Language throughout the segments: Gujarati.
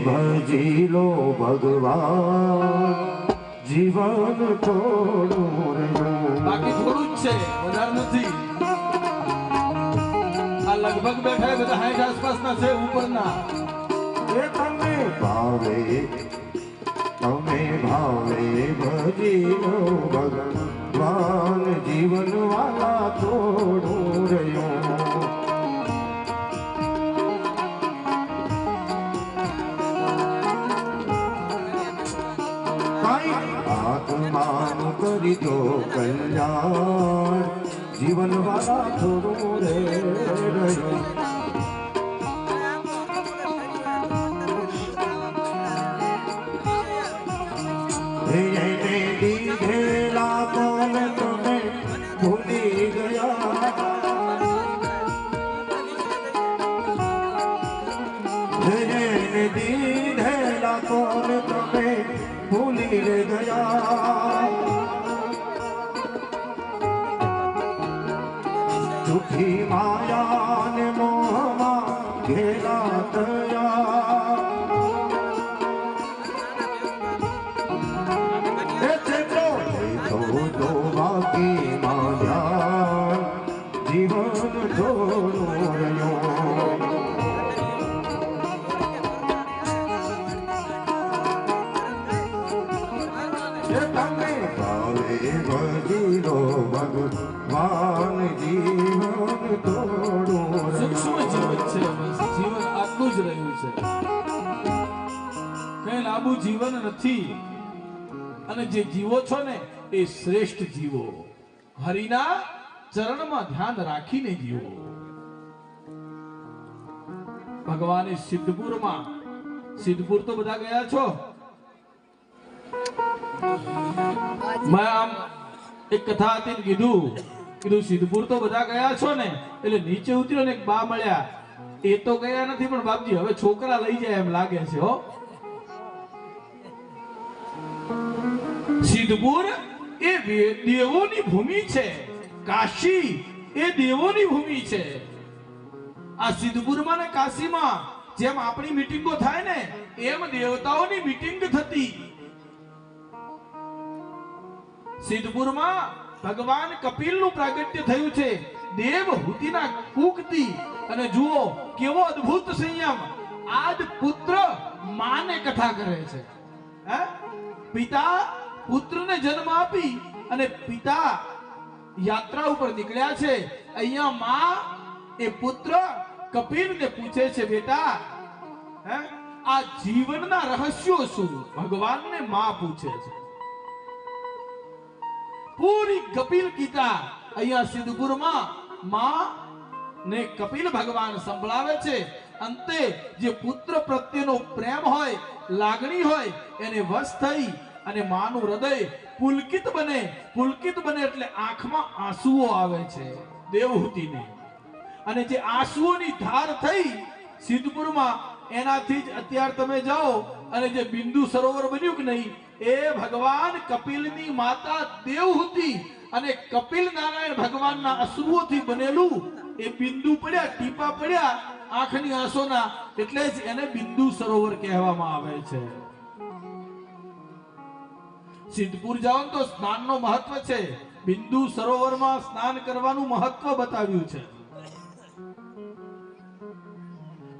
ભજી લો ભગવાન જીવન થોડું રહ્યું બાકી થોડું જ છે વધારે નથી આ લગભગ બેઠા બધા 60 આસપાસના છે ઉપરના એ તમે ભાવે ભજી લો ભગવાન જીવન વાલા થોડું રહ્યું આત્માનું કરી દો કલ્યાણ જીવન વાલા થોડું રે રહ્યું એને દીધેલા કોણ તમે ભૂલી ગયા એને દીધેલા કોણ તમે ભૂલી ગયા જૂઠી માયા ને મોહમાં ઘેરા થયા તો બાકી માયા જીવન થોડું રહ્યું તમે ભાવે ભજી લો ભગવાન જીવન થોડું સૂક્ષ્મ જીવન છે બસ જીવન આટલું જ રહ્યું છે કઈ લાંબુ જીવન નથી અને જે જીવો છો ને એ શ્રેષ્ઠ જીવો હરિના ચરણમાં ધ્યાન રાખીને જીવો ભગવાને સિદ્ધપુર તો બધા ગયા છો મેં આમ એક કથા હતી ને કીધું સિદ્ધપુર તો બધા ગયા છો ને એટલે નીચે ઉતર્યો ને એક બા મળ્યા એ તો ગયા નથી પણ બાપજી હવે છોકરા લઈ જાય એમ લાગે છે હો સિદ્ધપુર એ દેવોની ભૂમિ છે કાશી એ દેવોની ભૂમિ છે આ સિદ્ધપુરમાં ને કાશીમાં જેમ આપણી મીટિંગો થાય ને એમ દેવતાઓની મીટિંગ થતી સિદ્ધપુરમાં ભગવાન કપિલનું પ્રાગટ્ય થયું છે દેવહૂતિના કુકથી અને જુઓ કેવો અદ્ભુત સંયમ આજ પુત્ર માને કથા કરે છે હે પિતા પુત્રને જન્મ આપી અને પિતા યાત્રા ઉપર નીકળ્યા છે અહીંયા માં એ પુત્ર કપિલને પૂછે છે બેટા હે આ જીવનના રહસ્યો શું ભગવાનને માં પૂછે છે પૂરી કપિલ ગીતા અહીંયા સિદ્ધપુરમાં માં ને કપિલ ભગવાન સંભળાવે છે અંતે જે પુત્ર પ્રત્યેનો પ્રેમ હોય લાગણી હોય એને વશ થઈ અને માનું હૃદય પુલકિત બને એટલે આંખમાં આંસુઓ આવે છે દેવહૂતિને અને જે આંસુઓની ધાર થઈ સિદ્ધપુરમાં એનાથી જ અત્યારે તમે જાઓ અને જે બિંદુ સરોવર બન્યું કે નહીં એ ભગવાન કપિલની માતા દેવહૂતિ અને કપિલ નારાયણ ભગવાનના અશ્રુઓથી બનેલું એ બિંદુ પડ્યા ટીપા પડ્યા આંખની આંસોના એટલે જ એને બિંદુ સરોવર કહેવામાં આવે છે સિદ્ધપુર જાઓ તો સ્નાનનો મહત્વ છે બિંદુ સરોવરમાં સ્નાન કરવાનું મહત્વ બતાવ્યું છે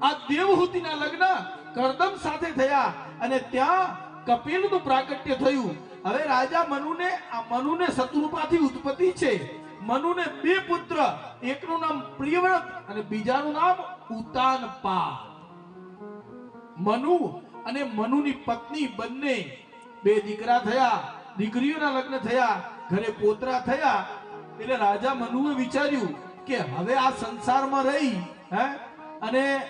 આ દેવહૂતિના લગ્ન કરદમ સાથે થયા અને ત્યાં કપિલનું પ્રાગટ્ય થયું હવે રાજા મનુને શત્રુપાથી ઉત્પત્તિ છે મનુને બે પુત્ર એકનું નામ પ્રિયવ્રત અને બીજાનું નામ ઉતાનપા મનુ અને મનુની પત્ની બંને બે દીકરા થયા દીકરીઓના લગ્ન થયા ઘરે પોતરા થયા એટલે રાજા મનુએ વિચાર્યું કે હવે આ સંસારમાં રહી અને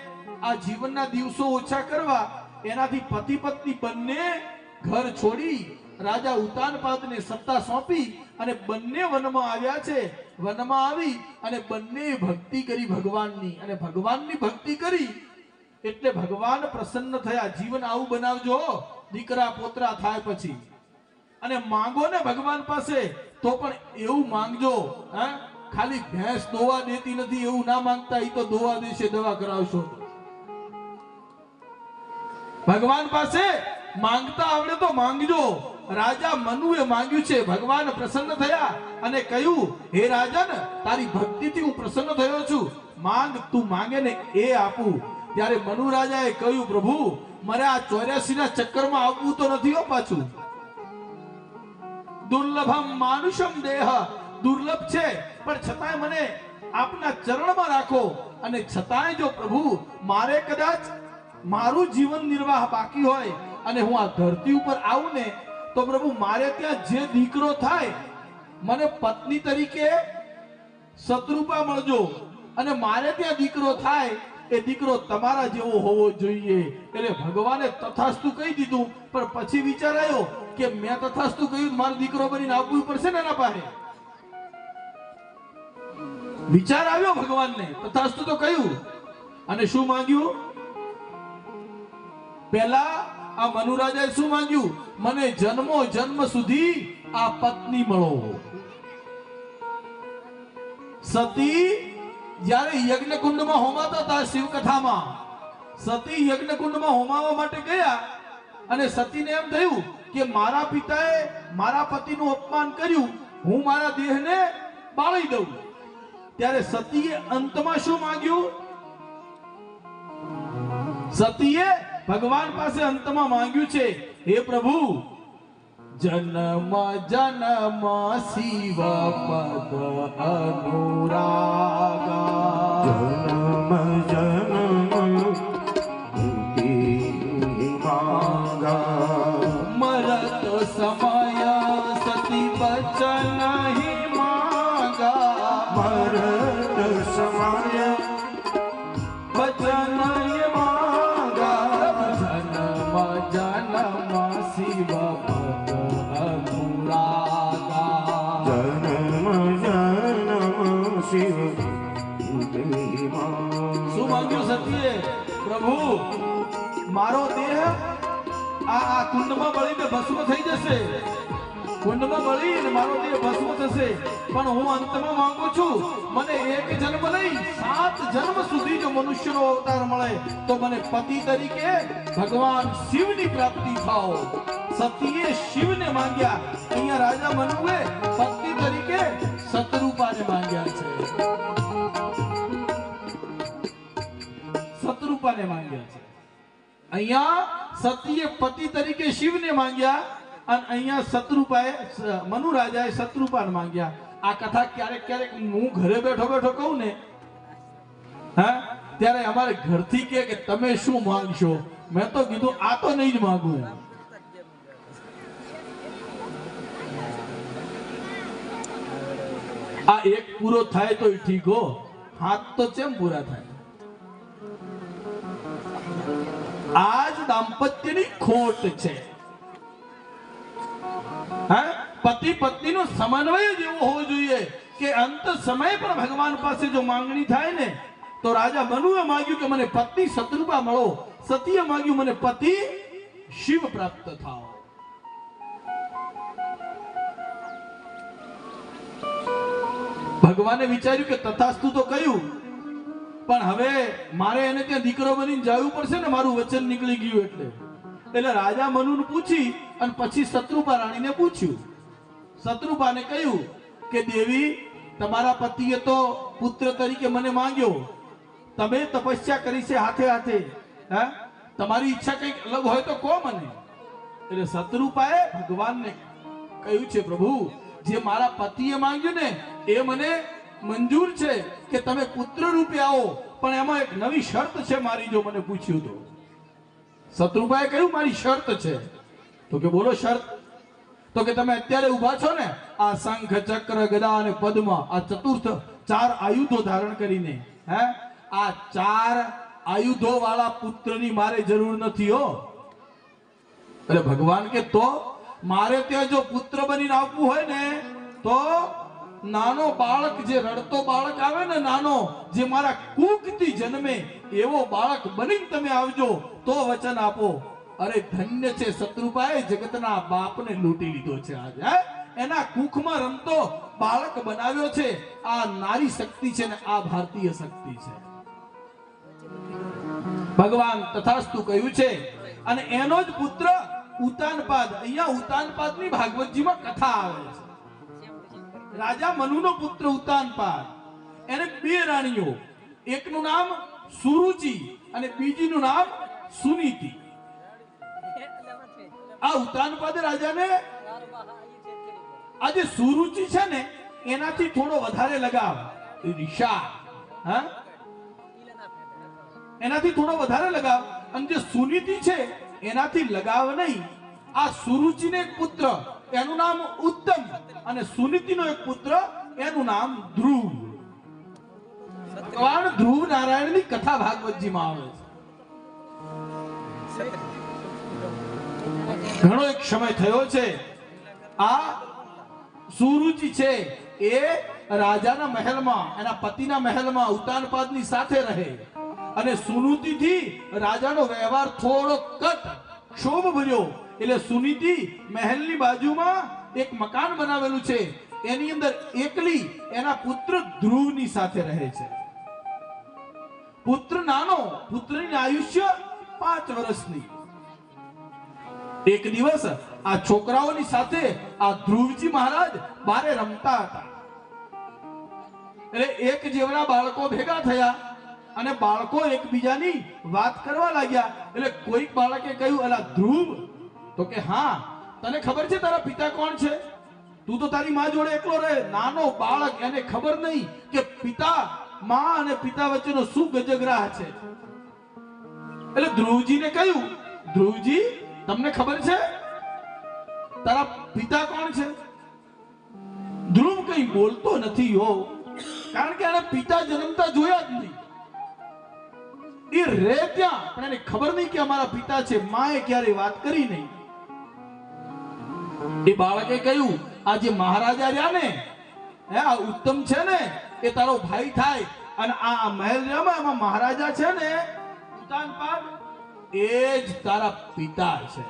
આ જીવનના દિવસો ઓછા કરવા એનાથી પતિ પત્ની બંને ઘર છોડી રાજા ઉતાનપાદને સત્તા સોંપી અને બંને વનમાં આવ્યા છે વનમાં આવી અને બંને ભક્તિ કરી ભગવાનની અને ભગવાનની ભક્તિ કરી એટલે ભગવાન પ્રસન્ન થયા જીવન આવું બનાવજો દીકરા પોતરા થાય પછી અને માંગો ને ભગવાન પાસે તો પણ એવું માંગજો ખાલી ભેંસ દોવા દેતી નથી એવું ના માંગતા ઈ તો દોવા દેશે દવા કરાવશો ભગવાન પાસે માંગતા આવડે તો માંગજો. રાજા મનુએ માંગ્યું છે, ભગવાન પ્રસન્ન થયા અને કહ્યું, હે રાજન, તારી ભક્તિથી હું પ્રસન્ન થયો છું, માંગ, તું માંગે ને એ આપું. ત્યારે મનુ રાજાએ કહ્યું, પ્રભુ, મારે આ 84 ના ચક્કરમાં આવવું તો નથી હો પાછું. દુર્લભમ માનુષમ દેહ, દુર્લભ છે, પણ છતાંય મને આપના ચરણમાં રાખો. અને છતાંય જો પ્રભુ મારે કદાચ મારું જીવન નિર્વાહ બાકી હોય અને હું આ ધરતી ઉપર આવું ને, તો પ્રભુ મારે ત્યાં જે દીકરો થાય મને પત્ની તરીકે શત્રુપા મળજો, અને મારે ત્યાં દીકરો થાય એ દીકરો તમારા જેવો હોવો જોઈએ. એટલે ભગવાને તથાસ્તુ કહી દીધું. પણ પછી વિચાર આવ્યો કે મેં તથાસ્તુ કહ્યું, મારો દીકરો બનીને આવવું પડશે ને એના પાસે. વિચાર આવ્યો ભગવાનને, તથાસ્તુ તો કહ્યું. અને શું માંગ્યું? પહેલા આ મનુ રાજાએ શું માંગ્યું? મને જન્મો જન્મ સુધી આ પત્ની મળો. સતી જ્યારે યજ્ઞકુંડમાં હોમાતા હતા, શિવકથામાં સતી યજ્ઞકુંડમાં હોમાવા માટે ગયા અને સતીને એમ થયું કે મારા પિતાએ મારા પતિનું અપમાન કર્યું, હું મારા દેહને બાળી દઉં. ત્યારે સતીએ અંતમાં શું માંગ્યું? સતીએ ભગવાન પાસે અંતમાં માંગ્યું છે, હે પ્રભુ, જન્મ જન્મ શિવ પદ અનુરાગા, જન્મ જન્મ માંગા, મરત સમય સતી બચન હી માંગા, મરત સમય બચન હી માંગા, જન્મ જન્મ શિવ પદ અનુરાગા, જન્મ જન્મ શિવ. શું માંગ્યું સતીએ? પ્રભુ, મારો દેહ આ કુંડમાં બળીને ભસ્મ થઈ જશે, કુંડમાં બળીને મારો દેહ ભસ્મ થશે, પણ હું અંતમાં માંગુ છું, મને એક જન્મ નહીં 7 જન્મ સુધી જો મનુષ્યનો અવતાર મળે તો મને પતિ તરીકે ભગવાન શિવની પ્રાપ્તિ થાઓ. સતીએ શિવને માંગ્યા. અહીંયા રાજા મનુએ પત્ની તરીકે શત્રુપાને માંગ્યા છે. શત્રુપાને માંગ્યા છે. અહીંયા સતીએ પતિ તરીકે શિવને માંગ્યા અને અહીંયા શત્રુપાએ મનુ રાજાએ શત્રુપાને માંગ્યા. આ કથા ક્યારેક ક્યારેક હું ઘરે બેઠો બેઠો કહું ને, હા, ત્યારે અમારે ઘરથી કે તમે શું માંગશો? મેં તો કીધું આ તો નહીં જ માંગું. આ એક પૂરો થાય તો ઠીક હો, 7 તો કેમ પૂરા થાય? આજ દાંપત્યની ખોટ છે. હા, પતિ પત્નીનો સમન્વય જ એવો હોવો જોઈએ કે અંત સમય પર ભગવાન પાસે જો માંગણી થાય ને, તો રાજા મનુએ માંગ્યું કે મને પત્ની શત્રુપા મળો, સતીએ માંગ્યું મને પતિ શિવ પ્રાપ્ત થાઓ. ભગવાને વિચાર્યું કે તથાસ્તુ તો કહ્યું, પણ હવે મારે એને ત્યાં દીકરો બનીને જવું પડશે ને, મારું વચન નીકળી ગયું એટલે રાજા મનુને પૂછી અને પછી શત્રુપા રાણીને પૂછ્યું. શત્રુપાને કહ્યું કે દેવી, તમારા પતિએ તો પુત્ર તરીકે મને માંગ્યો, તમે તપસ્યા કરી છે હાથે હાથે, હા, તમારી ઈચ્છા કંઈક અલગ હોય તો કહો મને. એટલે શત્રુપાએ ભગવાનને કહ્યું છે, પ્રભુ, જે મારા પતિએ માંગ્યું ને એ મને મંજૂર છે કે તમે પુત્ર રૂપે આવો, પણ એમાં એક નવી શરત છે મારી. જો મને પૂછ્યું તો શત્રુપાએ કહ્યું મારી શરત છે. તો કે બોલો શરત? તો કે તમે અત્યારે ઊભા છો ને, આ શંખ ચક્ર ગદા અને પદ્મ, આ ચતુર્થ 4 આયુધો ધારણ કરીને, હે, આ 4 આયુધો વાળા પુત્રની મારે જરૂર નથી હો. એટલે ભગવાન કે તો મારે ત્યાં જો પુત્ર બનીને આવવું હોય ને, તો નાનો બાળક, જે રડતો બાળક આવે ને, નાનો, જે મારા કુખથી જન્મે એવો બાળક બનીને તમે આવજો, તો વચન આપો. અરે ધન્ય છે શત્રુપાએ જગતના બાપને લૂંટી લીધો છે આજ. એના કુખમાં રમતો બાળક બનાવ્યો છે. આ નારી શક્તિ છે ને આ ભારતીય શક્તિ છે. ભગવાન તથાસ્તુ કહ્યું છે. અને એનો જ પુત્ર ઉતાનપાદ. અહીંયા ઉતાનપાદની ભાગવતજીમાં કથા આવે છે. રાજા મનુનો પુત્ર ઉતાનપાદ, એને બે રાણીઓ, એકનું નામ સુરુચિ અને બીજીનું નામ સુનીતિ. આ ઉતાનપાદ રાજાને આ જે સુરુચિ છે ને એનાથી થોડો વધારે લગાવ, ઈર્ષા, હા, એનાથી થોડો વધારે લગાવ. અને જે સુનીતિ છે એનાથી લગાવ નહીં. આ સુરુચિને એક પુત્ર એનું નામ ઉત્તમ અને સુનીતિનો એક પુત્ર એનું નામ ધ્રુવ. ભગવાન ધ્રુવ નારાયણની કથા ભાગવતજીમાં આવે છે. ઘણો એક સમય થયો છે. આ સુરુચિ છે એ રાજાના મહેલમાં, એના પતિના મહેલમાં ઉતાનપાદની સાથે રહે અને સુનીતિથી રાજાનો વ્યવહાર થોડો કટ ક્ષોભ ભર્યો. એટલે સુનીતિ મહેલની બાજુમાં એક મકાન બનાવેલું છે, એની અંદર એકલી એના પુત્ર ધ્રુવની સાથે રહે છે. પુત્ર નાનો, પુત્રની આયુષ્ય 5 વર્ષની. એક દિવસ આ છોકરાઓની સાથે આ ધ્રુવજી મહારાજ બારે રમતા હતા. એટલે એક જેવડા બાળકો ભેગા થયા અને બાળકો એકબીજાની વાત કરવા લાગ્યા. એટલે કોઈક બાળકે કહ્યું, અલા ધ્રુવ, તો કે હા, તને ખબર છે તારા પિતા કોણ છે? તું તો તારી માં જોડે એકલો રહે. નાનો બાળક, એને ખબર નહીં કે પિતા, માં અને પિતા વચ્ચેનો શું ગજગરાહ છે. એટલે ધ્રુવજીને કહ્યું, ધ્રુવજી, તમને ખબર છે તારા પિતા કોણ છે? ધ્રુવ કઈ બોલતો નથી હો, કારણ કે એને પિતા જન્મતા જોયા જ નહીં. એ રે ત્યાં પણ એને ખબર નહીં કે અમારા પિતા છે. માએ ક્યારે વાત કરી નહીં. એ બાળકે કહ્યું, આ જે મહારાજા રહ્યા ને, આ ઉત્તમ છે ને, એ તારો ભાઈ થાય. અને આ મહેલ રહ્યામાં એમાં મહારાજા છે ને ઉતાનપાદ, એ જ તારા પિતા છે.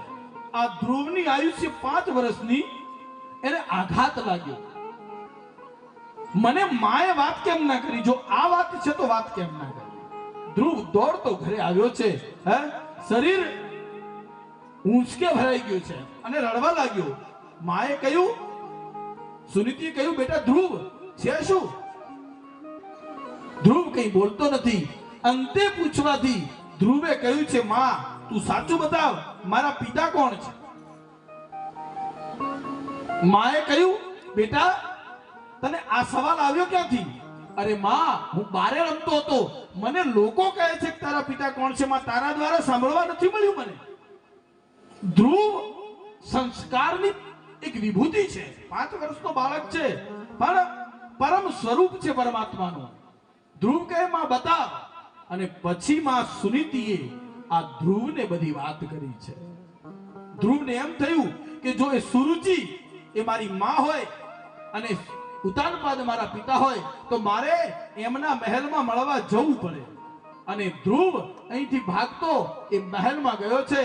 આ ધ્રુવની આયુષ્ય 5 વર્ષની. એને આઘાત લાગ્યો. મને માએ વાત કેમ ના કરી? જો આ વાત છે તો વાત કેમ ના કરી? ધ્રુવ દોડતો ઘરે આવ્યો છે. હે, શરીર ઊંચકે ભરાઈ ગયું છે અને રડવા લાગ્યો. માએ કહ્યું, સુનીતિએ કહ્યું, બેટા ધ્રુવ, છે શું? ધ્રુવ કઈ બોલતો નથી. અંતે પૂછવાથી ધ્રુવે કહ્યું છે, માં, તું સાચું બતાવ, મારા પિતા કોણ છે? માએ કહ્યું, બેટા, તને આ સવાલ આવ્યો ક્યાંથી? અરે માં, હું બારે રમતો હતો, મને લોકો કહે છે કે તારા પિતા કોણ છે. માં, તારા દ્વારા સાંભળવા નથી મળ્યું મને. ધ્રુવ સંસ્કારની એક વિભૂતિ છે. 5 વર્ષનો બાળક છે, પણ પરમ સ્વરૂપ છે પરમાત્માનું. ધ્રુવ કહે, માં બતાવ. અને પછી માં સુનીતિએ આ ધ્રુવને બધી વાત કરી છે. ધ્રુવને એમ થયું કે જો એ સુરુચિ એ મારી માં હોય અને ઉતાનપાદ મારા પિતા હોય તો મારે એમના મહેલમાં મળવા જવું પડે. અને ધ્રુવ અહીંથી ભાગતો એ મહેલમાં ગયો છે.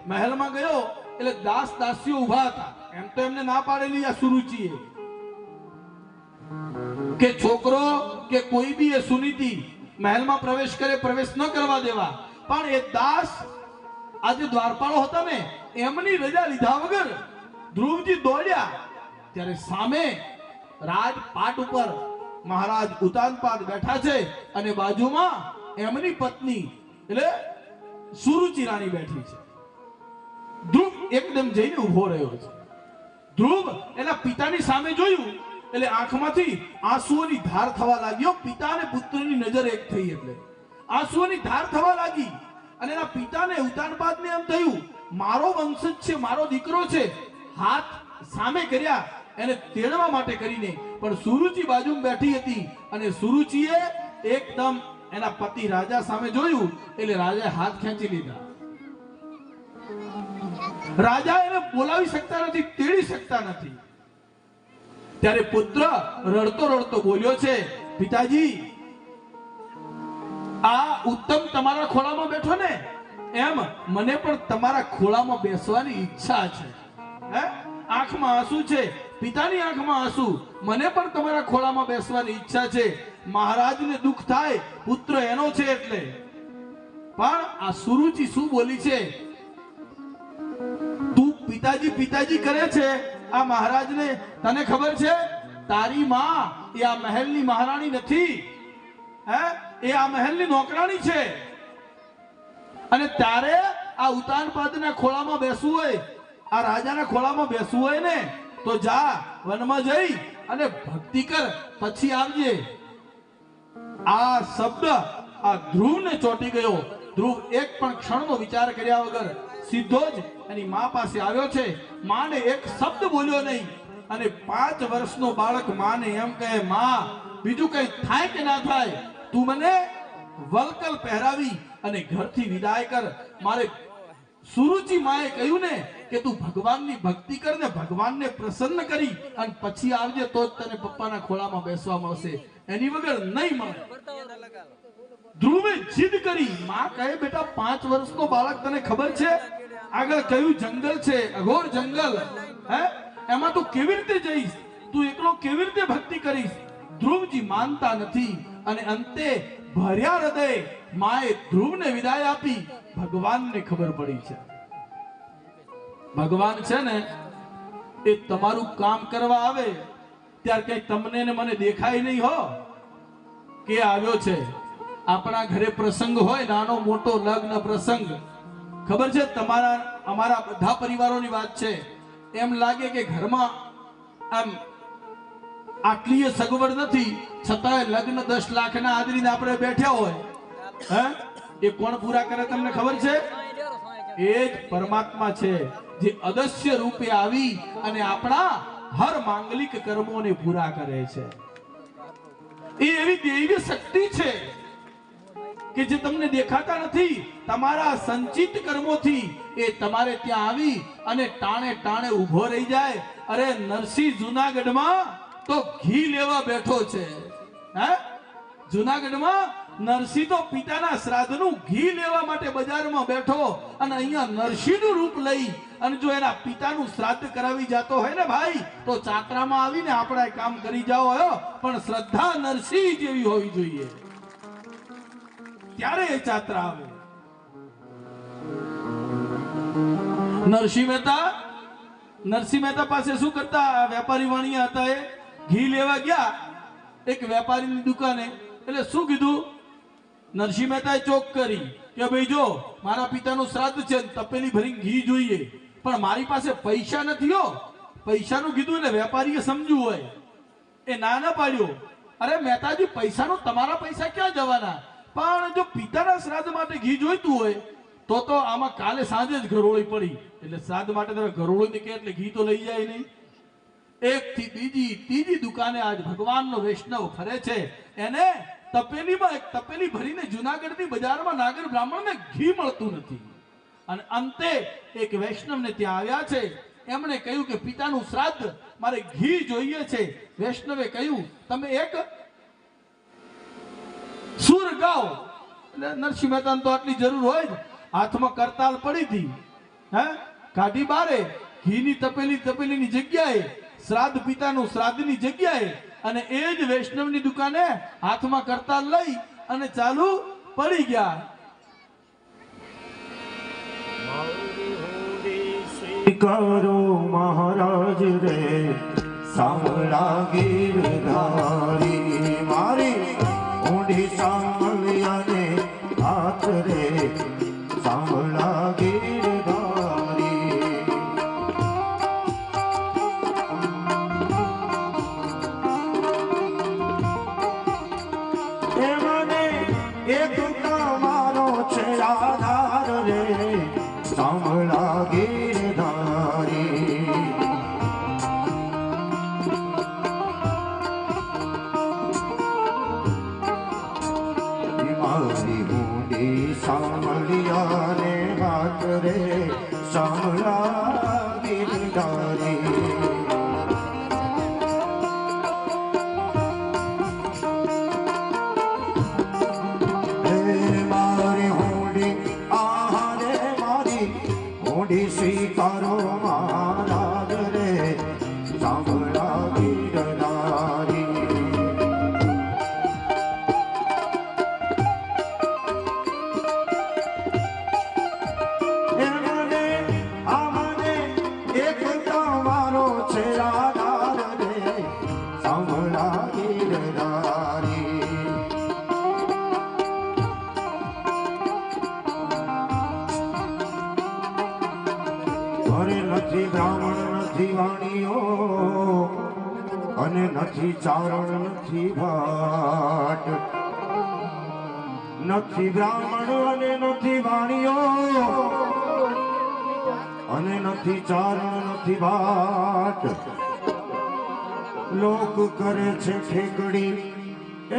મહેલમાં ગયો એટલે દાસ દાસીઓ ઊભા હતા. એમ તો એમને ના પાડેલી આ સુરુચિએ કે છોકરો કે કોઈ બી એ સુનીતિ મહેલમાં પ્રવેશ કરે, પ્રવેશ ન કરવા દેવા. પણ એ દાસ, આજે દ્વારપાળો હતા ને, એમની રજા લીધા વગર ધ્રુવજી દોડ્યા. ત્યારે સામે રાજપાટ ઉપર મહારાજ ઉતાનપાદ બેઠા છે અને બાજુમાં એમની પત્ની એટલે સુરુચિ રાણી બેઠી છે. ધ્રુવ એકદમ જઈને ઉભો રહ્યો છે. ધ્રુવ એના પિતાની સામે જોયું એટલે આંખમાંથી આંસુઓની ધાર થવા લાગ્યો. પિતા અને પુત્રની નજર એક થઈ એટલે આંસુઓની ધાર થવા લાગી. અને એના પિતાને ઉતાનપાદને એમ થયું, મારો વંશજ છે, મારો દીકરો છે. હાથ સામે કર્યા એને તેડવા માટે કરીને, પણ સુરુચિ બાજુમાં બેઠી હતી અને સુરુચિએ એકદમ એના પતિ રાજા સામે જોયું એટલે રાજાએ હાથ ખેંચી લીધા. રાજા એને બોલાવી શકતા નથી, તેડી શકતા નથી. ત્યારે પુત્ર રડતો રડતો બોલ્યો છે, પિતાજી, આ ઉત્તમ તમારા ખોળામાં બેઠો ને, એમ મને પણ તમારા ખોળામાં બેસવાની ઈચ્છા છે. હે, આંખમાં આંસુ છે, પિતાની આંખમાં આંસુ. મને પણ તમારા ખોળામાં બેસવાની ઈચ્છા છે. મહારાજને દુઃખ થાય, પુત્ર એનો છે એટલે. પણ આ સુરુચિ શું બોલી છે? પિતાજી પિતાજી કરે છે આ મહારાજને તને ખબર છે તારી માં એ આ મહેલની મહારાણી નથી, હે એ આ મહેલની નોકરાણી છે, અને તારે આ ઉતાનપાદના ખોળામાં બેસવું હોય, આ રાજાના ખોળામાં બેસવું હોય ને તો જા વનમાં જઈ અને ભક્તિ કર, પછી આવજે. આ શબ્દ આ ધ્રુવને ચોંટી ગયો. ધ્રુવ એક પણ ક્ષણનો વિચાર કર્યા વગર સીધો જ એની મા પાસે આવ્યો છે. માને એક શબ્દ બોલ્યો નહીં, અને 5 વર્ષનો બાળક માને એમ કહે, માં બીજું કઈ થાય કે ના થાય, તું મને વલકલ પહેરાવી અને ઘરથી વિદાય કર. મારે સુરુચિ માએ કહ્યું ને કે તું ભગવાનની ભક્તિ કર ને ભગવાનને પ્રસન્ન કરી અને પછી આવજે, તો જ તને પપ્પાના ખોળામાં બેસવા મળશે, એની વગર નહીં મળે. ધ્રુવે જીદ કરી. માં કહે, બેટા 5 વર્ષનો બાળક, તને ખબર છે આગળ કયું જંગલ છે, અઘોર જંગલ, હે એમાં તું કેવી રીતે જઈશ, તું એકલો કેવી રીતે ભક્તિ કરીશ? ધ્રુવજી માનતા નથી, અને અંતે ભર્યા હૃદય માએ ધ્રુવને વિદાય આપી. ભગવાનને ખબર પડી છે, ભગવાન છે ને એ તમારું કામ કરવા આવે ત્યારે કઈ તમને ને મને દેખાય નહીં હો કે આવ્યો છે. આપણા ઘરે પ્રસંગ હોય, નાનો મોટો લગ્ન પ્રસંગ, ખબર છે તમારા અમારા બધા પરિવારોની વાત છે, એમ લાગે કે ઘરમાં આમ આટલી સગવડ નથી, છતાંય લગ્ન 10 લાખના આદરીને આપણે બેઠા હોય, હે એ કોણ પૂરા કરે તમને ખબર છે? એ જ પરમાત્મા છે, જે અદસ્ય રૂપે આવી અને આપણા હર માંગલિક કર્મોને પૂરા કરે છે. એ એવી દૈવી શક્તિ છે કે જે તમને દેખાતા નથી, તમારા સંચિત કર્મોથી એ તમારે ત્યાં આવી અને ટાણે ટાણે ઊભો રહી જાય. અરે નરસિંહ જૂનાગઢમાં તો ઘી લેવા બેઠો છે, હે જૂનાગઢમાં નરસિંહ તો પિતાના શ્રાદ્ધનું ઘી લેવા માટે બજારમાં બેઠો, અને અહીંયા નરસિંહનું રૂપ લઈ અને જો એના પિતાનું શ્રાદ્ધ કરાવી જતો હોય ને ભાઈ, તો ચાતરામાં આવીને આપણા કામ કરી જાઓ, પણ શ્રદ્ધા નરસિંહ જેવી હોવી જોઈએ, ત્યારે એ ચાત્રા આવે. નરસિંહ મહેતા પાસે શું કરતા? વેપારી વાણિયા હતા, એ ઘી લેવા ગયા એક વેપારીની દુકાને. એટલે શું કીધું? નરસિંહ મહેતાએ ચોક કરી કે ભાઈ જો મારા પિતાનું શ્રાદ્ધ છે, તપેલી ભરીને ઘી જોઈએ, પણ મારી પાસે પૈસા નથી હો. પૈસાનું કીધું ને વેપારીએ સમજવું હોય, એ ના પાડ્યો. અરે મહેતાજી, પૈસાનું તમારા પૈસા ક્યાં જવાના, પણ જો પિતાના શ્રાદ્ધ માટે ઘી જોઈતું હોય તો આમાં કાલે સાંજે જ ઘરોળી પડી, એટલે શ્રાદ્ધ માટે તમે ઘરોળી નીકળે એટલે ઘી તો લઈ જાય નહીં. એક થી બીજી ત્રીજી દુકાને આજ ભગવાનનો વૈષ્ણવ ફરે છે, એને તપેલીમાં એક તપેલી ભરીને જૂનાગઢની બજારમાં નાગર બ્રાહ્મણને ઘી મળતું નથી, અને અંતે એક વૈષ્ણવને ત્યાં આવ્યા છે. એમણે કહ્યું કે પિતાનું શ્રાદ્ધ મારે ઘી જોઈએ છે. વૈષ્ણવે કહ્યું તમે એક સુર ગાઓ. એટલે નરસિંહ મહેતાને તો આટલી જરૂર હોય જ, હાથમાં કરતાલ પડી હતી, હે કાઢી બારે ઘીની તપેલીની જગ્યાએ શ્રાદ્ધ પિતાનું શ્રાદ્ધની જગ્યાએ, અને એ જ વૈષ્ણવની દુકાને હાથમાં કરતાલ લઈ અને ચાલુ પડી ગયા. કરો મહારાજ રે સાંભળા ગીરધારી, મારી ઊંડી સાંભળ્યાને હાથ રે સાંભળા ગીરધારી. એ મને એક તમારો છે આધાર રે સાંભળા ગીરધારી. મારી ઊંડી સાંભળ્યાને હાથ રે સાંભળા ગીરધારી. સ્વીકારો મહારાજ રે સાંભળા ગીરધારી. મને અરે નથી બ્રાહ્મણ નથી વાણીઓ અને નથી ચારણ નથી ભાટ નથી બ્રાહ્મણ અને નથી વાણીઓ અને નથી ચારણ નથી ભાટ લોક કરે છે ઠેકડી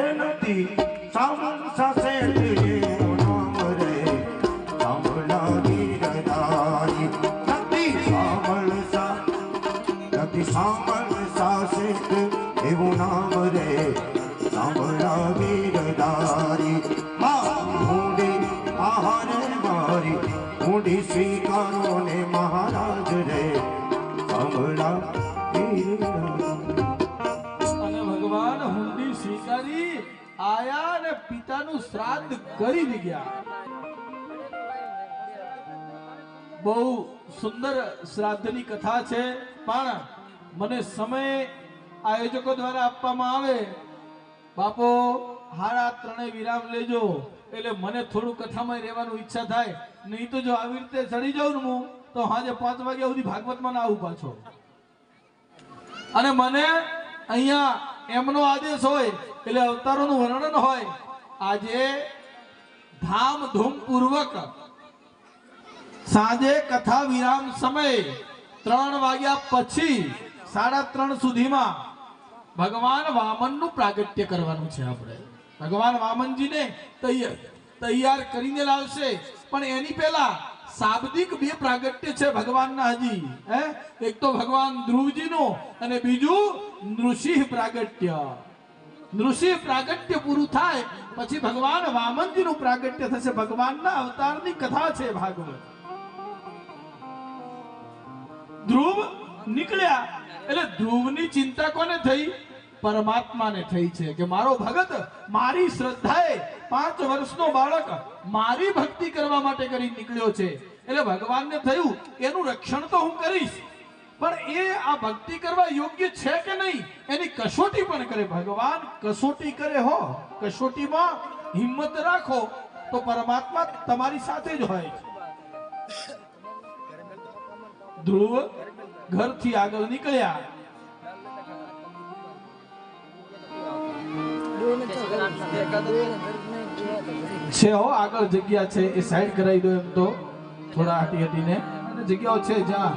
એ નથી સામન સાસે નામ રે સાંભળા ગીરધારી નથી સાંભળ સાસે એવું નામ રે સાંભળા ગીરધારી ઊંડી આહારે મારી ઊંડી સ્વીકારો ને મહારાજ રે સાંભળા અને ભગવાન હુંડી સ્વીકારી આયા ને પિતાનું શ્રાદ્ધ કરી ગયા. બહુ સુંદર શ્રાદ્ધની કથા છે, પણ મને સમય આયોજકો દ્વારા આપવામાં આવે, બાપો હારા ત્રણે વિરામ લેજો, એટલે મને થોડું કથામાં રહેવાનું ઈચ્છા થાય. નહીં તો જો આવી રીતે ચડી જાઉં ને હું તો હાજે 5 વાગ્યા સુધી ભાગવતમાં ના આવું પાછો. અને મને અહીંયા એમનો આદેશ હોય એટલે અવતારોનું વર્ણન હોય. આજે ધામધૂમ પૂર્વક સાંજે કથા વિરામ સમય 3 વાગ્યા પછી 3:30 સુધીમાં ભગવાન વામનનું પ્રાગટ્ય કરવાનું છે. આપણે ભગવાન વામનજીને તૈયાર કરીને લાવશે, પણ એની પહેલા શાબ્દિક 2 પ્રાગટ્ય છે ભગવાનના હજી. એક તો ભગવાન ધ્રુવજીનું અને બીજું નૃસિંહ પ્રાગટ્ય. નૃસિંહ પ્રાગટ્ય પૂરું થાય પછી ભગવાન વામનજીનું પ્રાગટ્ય થશે. ભગવાનના અવતારની કથા છે ભાગવત. ધ્રુવ નીકળ્યા એટલે ધ્રુવની ચિંતા કોને થઈ? પરમાત્માને થઈ છે કે મારો ભગત મારી શ્રદ્ધાએ 5 વર્ષનો બાળક મારી ભક્તિ કરવા માટે કરી નીકળ્યો છે, એટલે ભગવાનને થયું એનું રક્ષણ તો હું કરીશ, પણ એ આ ભક્તિ કરવા યોગ્ય છે કે નહીં એની કસોટી પણ કરે. ભગવાન કસોટી કરે હો. કસોટીમાં હિંમત રાખો તો પરમાત્મા તમારી સાથે જ હોય. ધ્રુવ ઘરથી આગળ નીકળ્યા. છે હો આગળ જગ્યા છે, એ સાઈડ કરાવી દો. એમ તો થોડા હટી હટીને જગ્યાઓ છે જ્યાં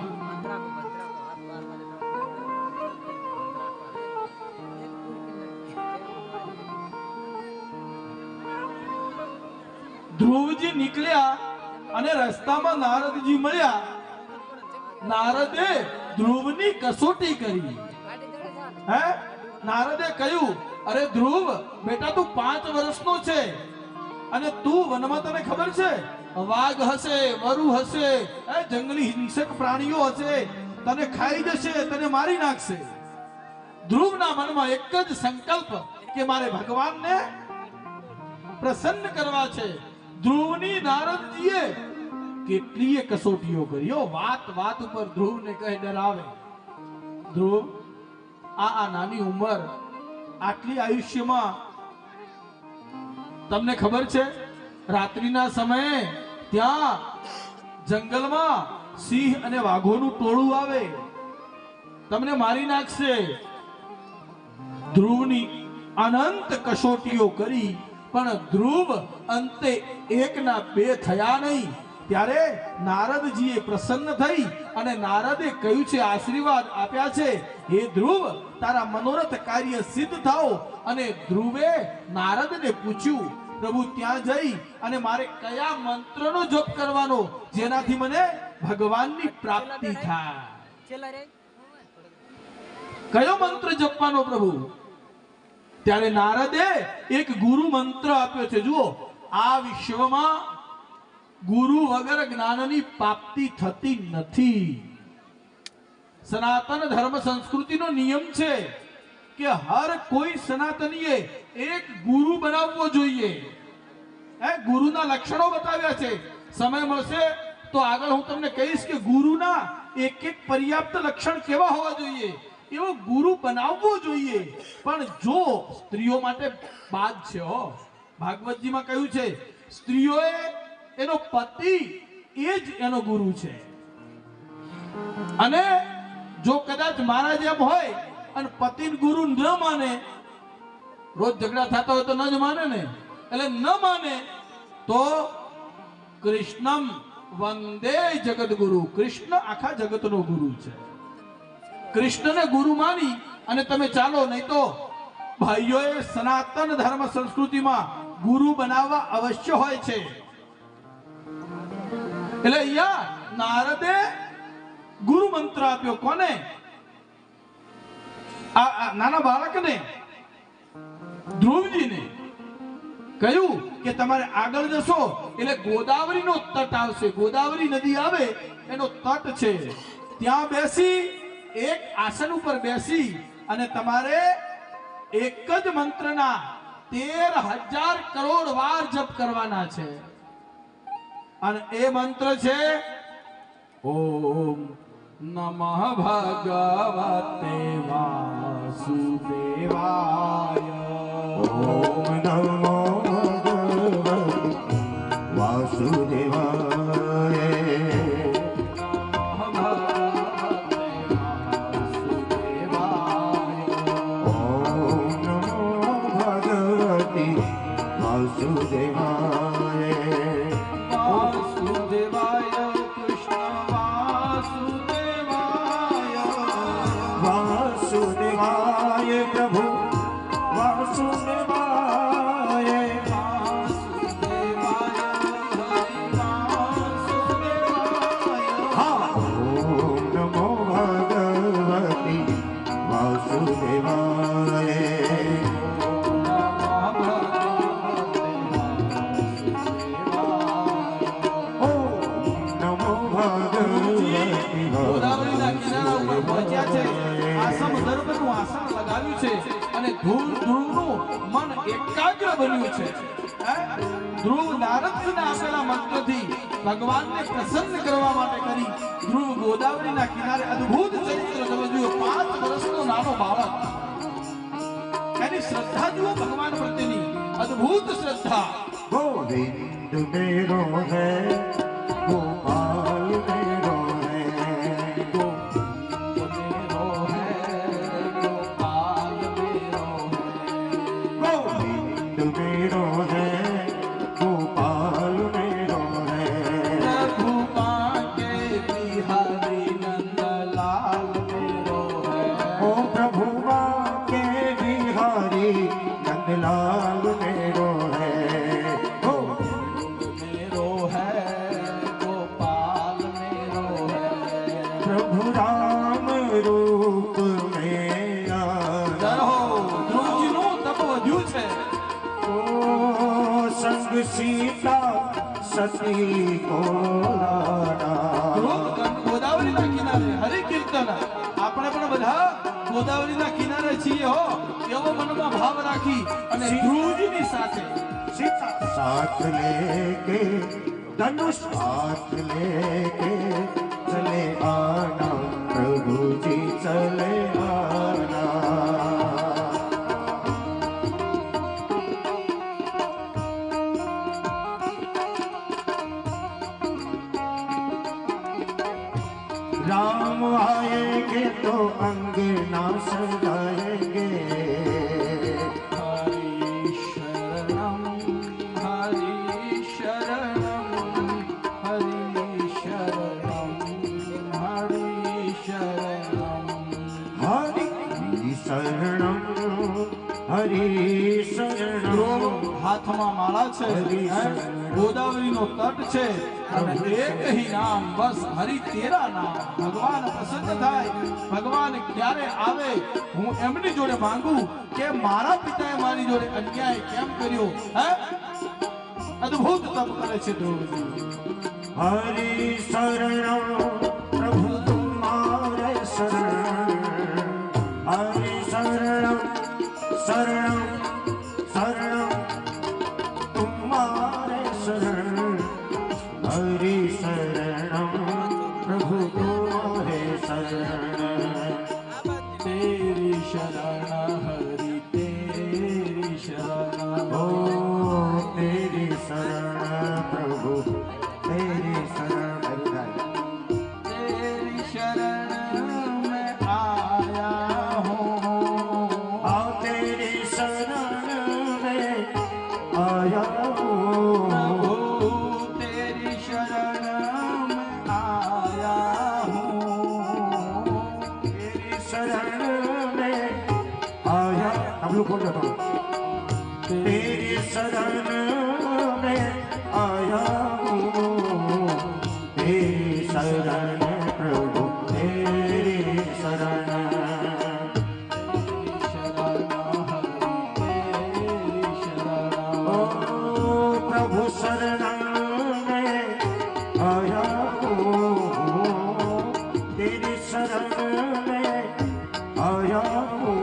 ધ્રુવજી નીકળ્યા અને રસ્તામાં નારદજી મળ્યા. નારદે ધ્રુવની કસોટી કરી. નારદે કહ્યું, અરે ધ્રુવ બેટા, તું 5 વર્ષનો છે અને તું વનમાં, તને ખબર છે વાઘ હશે, વરુ હશે, જંગલી હિંસક પ્રાણીઓ હશે, તને ખાઈ જશે, તને મારી નાખશે. ધ્રુવના મનમાં એક જ સંકલ્પ કે મારે ભગવાનને પ્રસન્ન કરવા છે. ધ્રુવની નારદજીએ કેટલીય કસોટીઓ કરી. વાત વાત ઉપર ધ્રુવને કહે ડરાવે. ધ્રુવ, આ નાની ઉંમર, આટલી આયુષ્યમાં તમને ખબર છે રાત્રિના સમયે ત્યાં જંગલમાં સિંહ અને વાઘોનું ટોળું આવે, તમને મારી નાખશે. ધ્રુવની અનંત કસોટીઓ કરી, પણ ધ્રુવ અંતે 1ના 2 થયા નહીં. ત્યારે નારદજીએ પ્રસન્ન થઈ અને નારદે કહ્યું છે, આશીર્વાદ આપ્યા છે, હે ધ્રુવ, તારા મનોરથ કાર્ય સિદ્ધ થાઓ. અને ધ્રુવે નારદને પૂછ્યું, પ્રભુ ત્યાં જઈ અને મારે કયા મંત્રનો જપ કરવાનો જેનાથી મને ભગવાનની પ્રાપ્તિ થાય? કયો મંત્ર જપવાનો પ્રભુ? ત્યારે નારદે એક ગુરુ મંત્ર આપ્યો છે. જુઓ, આ વિશ્વમાં ગુરુ વગર જ્ઞાનની પ્રાપ્તિ થતી નથી. સનાતન ધર્મ સંસ્કૃતિનો નિયમ છે કે હર કોઈ સનાતનીએ એક ગુરુ બનાવવો જોઈએ. ગુરુના લક્ષણો બતાવ્યા છે. સમય મળશે તો આગળ હું તમને કહીશ કે ગુરુના એક પર્યાપ્ત લક્ષણ કેવા હોવા જોઈએ, એવો ગુરુ બનાવવો જોઈએ. પણ જો સ્ત્રીઓ માટે બાદ છે હો. ભાગવતજીમાં કહ્યું છે, સ્ત્રીઓએ એનો પતિ એ જ એનો ગુરુ છે. અને જો કદાચ મારા જેમ હોય અને પતિ ગુરુ ન માને, રોજ ઝઘડા થતા હોય તો ન જ માને ને, એટલે ન માને તો કૃષ્ણમ વંદે જગત ગુરુ, કૃષ્ણ આખા જગતનો ગુરુ છે. કૃષ્ણને ગુરુ માની અને તમે ચાલો, નહીં તો ભાઈઓએ સનાતન ધર્મ સંસ્કૃતિમાં ગુરુ બનાવવા અવશ્ય હોય છે. એટલે અહીંયા નારદે ગુરુ મંત્ર આપ્યો. કોને? આ નાના બાળકને, ધ્રુવજીને કહ્યું કે તમારે આગળ જશો એટલે ગોદાવરીનો તટ આવશે. ગોદાવરી નદી આવે એનો તટ છે, ત્યાં બેસી એક આસન ઉપર બેસી અને તમારે એક જ મંત્રના 13,000 કરોડ વાર જપ કરવાના છે. અને એ મંત્ર છે ઓમ નમઃ ભગવતે વાસુદેવાય. ઓમ નમો ભગવતે વાસુદેવાય. ઓમ નમો ભગવતે વાસુદેવાય. વાસુદેવાય કૃષ્ણ વાસુદેવાય. વાસુદેવાય પ્રભુ વાસુદેવાય. હા. ઓમ નમો ભગવતે વાસુદેવાય. ગોદાવરીના કિનારા ઉપર પહોંચ્યા છે. આસમ દર્ભનું આસન લગાવ્યું છે અને ધ્રુવનું મન એકાગ્ર બન્યું છે. ધ્રુવ નારદજીને આપેલા મંત્રથી ભગવાનને પ્રસન્ન કરવા માટે કરી ધ્રુવ ગોદાવરીના કિનારે અદ્ભુત ચરિત્ર તમે જુઓ. 5 વર્ષનો નાનો બાળક, એની શ્રદ્ધા જુઓ ભગવાન પ્રત્યેની, અદ્ભુત શ્રદ્ધા. गोविंद मेरो है गोपाल मेरो है. गोविंद मेरो है गोपाल मेरो है. प्रभु मांगे बिहारी नंदलाल मेरो है. ओ प्रभु के बिहारी नंदलाल मेरो है. मेरो है गोपाल मेरो है. प्रभु राम रूप में आया. ધ્રુવજીનું તપ વધ્યું છે. ओ संग सीता सती को लाना. ધ્રુવ ગોદાવરીના કિનારે હરિ કીર્તન. આપણે પણ બધા ગોદાવરીના કિનારે છીએ હો, એવો મનમાં ભાવ રાખી અને ધ્રુવજીની સાથે सीता साथ लेके धनुष हाथ लेके चले आना. प्रभु जी चले आना. राम आएंगे तो अंगना सजाएंगे. हरि शरणम हरि शरणम हरि शरणम हरि शरणम. हरि शरणम हरि शरणम. હાથમાં માળા છે, ગોદાવરીનો તટ છે અને એક ही નામ, બસ હરિ તેરા નામ. ભગવાન પ્રસન્ન થાય. ભગવાન ક્યારે આવે હું એમની જોડે માંગુ કે મારા પિતાએ મારી જોડે અન્યાય કેમ કર્યો. અદ્ભુત તપ કરે છે ધ્રુવજી. हरि शरणम प्रभु तुम्हारे शरण. हरि शरणम शरणम शरणम तुम्हारे शरण. हरि शरणम प्रभु तुम्हारे शरण. તેરી શરણ હરિ તેરી શરણ. ओ तेरी शरण प्रभु तेरी शरण. તેરી શરણ तबलू खोल दो तेरी शरण में आया हूँ तेरी शरण प्रभु तेरी शरण ओ प्रभु शरण में आया हूँ तेरी शरण में आया हूँ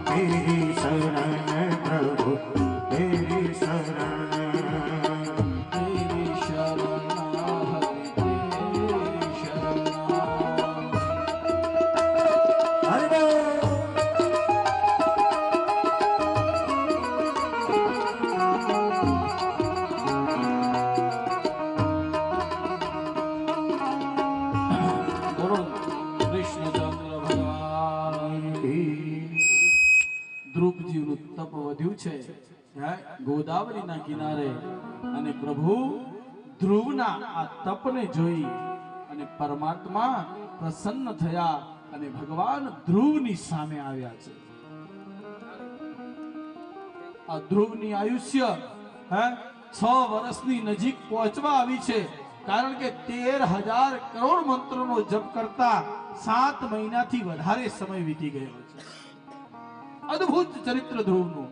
तेरी शरण प्रभु तेरी शरण ધ્રુવજીનું તપ વધ્યું છે ગોદાવરીના કિનારે અને પ્રભુ ધ્રુવના આ તપને જોઈ અને પરમાત્મા પ્રસન્ન થયા અને ભગવાન ધ્રુવની સામે આવ્યા છે. આ ધ્રુવની આયુષ્ય 6 વર્ષની નજીક પહોંચવા આવી છે, કારણ કે 13,000 કરોડ મંત્રોનો જપ કરતા 7 મહિનાથી વધારે સમય વીતી ગયો છે. અદ્ભુત ચરિત્ર ધ્રુવનું.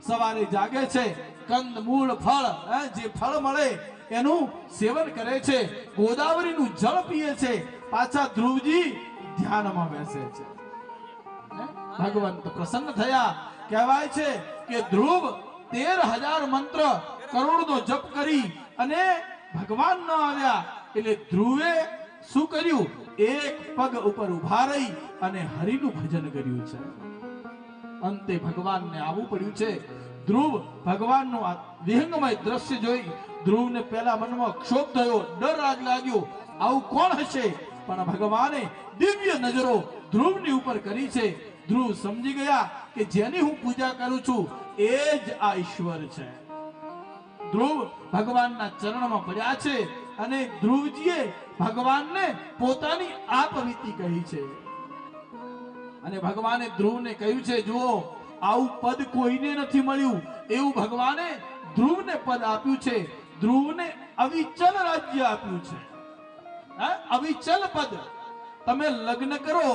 સવારે જાગે છે, કંદ મૂળ ફળ જે ફળ મળે એનું સેવન કરે છે, ગોદાવરીનું જળ પીએ છે, પાછા ધ્રુવજી ધ્યાનમાં બેસે છે. ભગવંત પ્રસન્ન થયા. કહેવાય છે કે ધ્રુવ 13,000 મંત્ર કરોડનો જપ કરી અને ભગવાન ન આવ્યા એટલે ધ્રુવે શું કર્યું? એક પગ ઉપર ઉભા રહી અને હરિનું ભજન કર્યું છે. અંતે ભગવાનને આવવું પડ્યું છે. ધ્રુવ ભગવાનનું આ વિહંગમય દ્રશ્ય જોઈ ધ્રુવને પહેલા મનમાં ક્ષોભ થયો, ડર લાગ્યો, આવું કોણ હશે? પણ ભગવાને દિવ્ય નજરો ધ્રુવની ઉપર કરી છે. ધ્રુવ સમજી ગયા કે જેની હું પૂજા કરું છું એ જ આ ઈશ્વર છે. ધ્રુવ ભગવાનના ચરણમાં પડ્યા છે અને ધ્રુવજીએ ભગવાનને પોતાની આપવીતી કહી છે. અને ભગવાને ધ્રુવને કહ્યું છે, જુઓ આવું પદ કોઈને નથી મળ્યું, એવું ભગવાને ધ્રુવને પદ આપ્યું છે. ધ્રુવને અવિચલ રાજ્ય આપ્યું છે. અવિચલ પદ. તમે લગ્ન કરો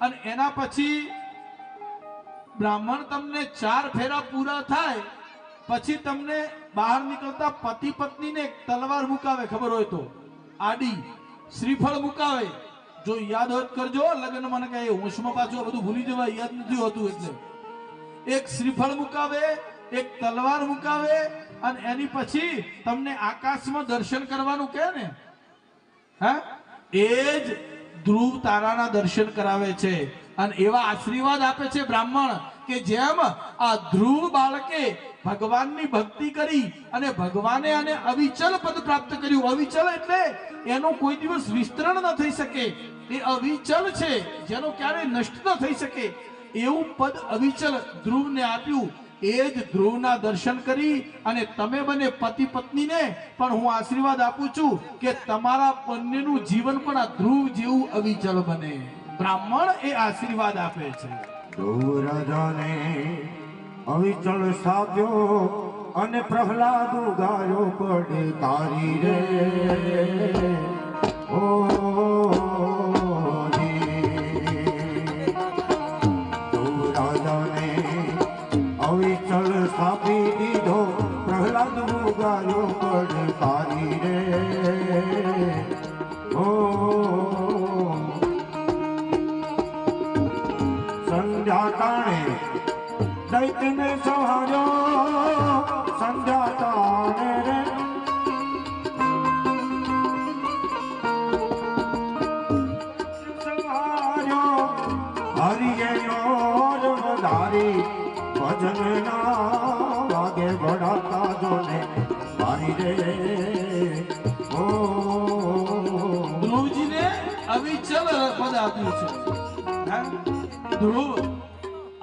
અને એના પછી બ્રાહ્મણ તમને 4 ફેરા પૂરા થાય પછી તમને બહાર નીકળતા પતિ પત્નીને તલવાર મુકાવે, ખબર હોય તો આડી શ્રીફળ મુકાવે. જો યાદ હોય કરજો, લગ્ન મને કહે હોશમાં પાછું બધું ભૂલી જવાય, યાદ નથી હોતું. એટલે એક શ્રીફળ મુકાવે, એક તલવાર મુકાવે અને એની પછી તમને આકાશમાં દર્શન કરવાનું કહે ને, એ જ ધ્રુવ તારાના દર્શન કરાવે છે. અને એવા આશીર્વાદ આપે છે બ્રાહ્મણ કે જેમ આ ધ્રુવ બાળકે ભગવાનની ભક્તિ કરી અને ભગવાને આને અવિચલ પદ પ્રાપ્ત કર્યું. અવિચલ એટલે એનો કોઈ દિવસ વિસ્તરણ ન થઈ શકે, એ અવિચલ છે, જેનો ક્યારેય નષ્ટ ન થઈ શકે એવું પદ અવિચલ ધ્રુવને આપ્યું. એ જ ધ્રુવના દર્શન કરી અને તમે બંને પતિ પત્નીને પણ હું આશીર્વાદ આપું છું કે તમારા બંનેનું જીવન પણ આ ધ્રુવ જેવું અવિચલ બને. બ્રાહ્મણ એ આશીર્વાદ આપે છે. રાજાને અવિચળ સાધ્યો અને પ્રહલાદ ગાયો પડે તારી રે ઓ રાજાને અવિચળ સ્થાપી દીધો પ્રહલાદ ગાયો પડે તારી રે ઓ સંધ્યા ટાણે દૈત્યને સંહાર્યો સંધ્યા ટાણે રે સંહાર્યો હરિએ નોર વધારી ભજન ના વાગે ભડાતા જોને મારી રે ઓ ધ્રુવજીને અવિચલ પદ આપ્યું છે. ધ્રુવ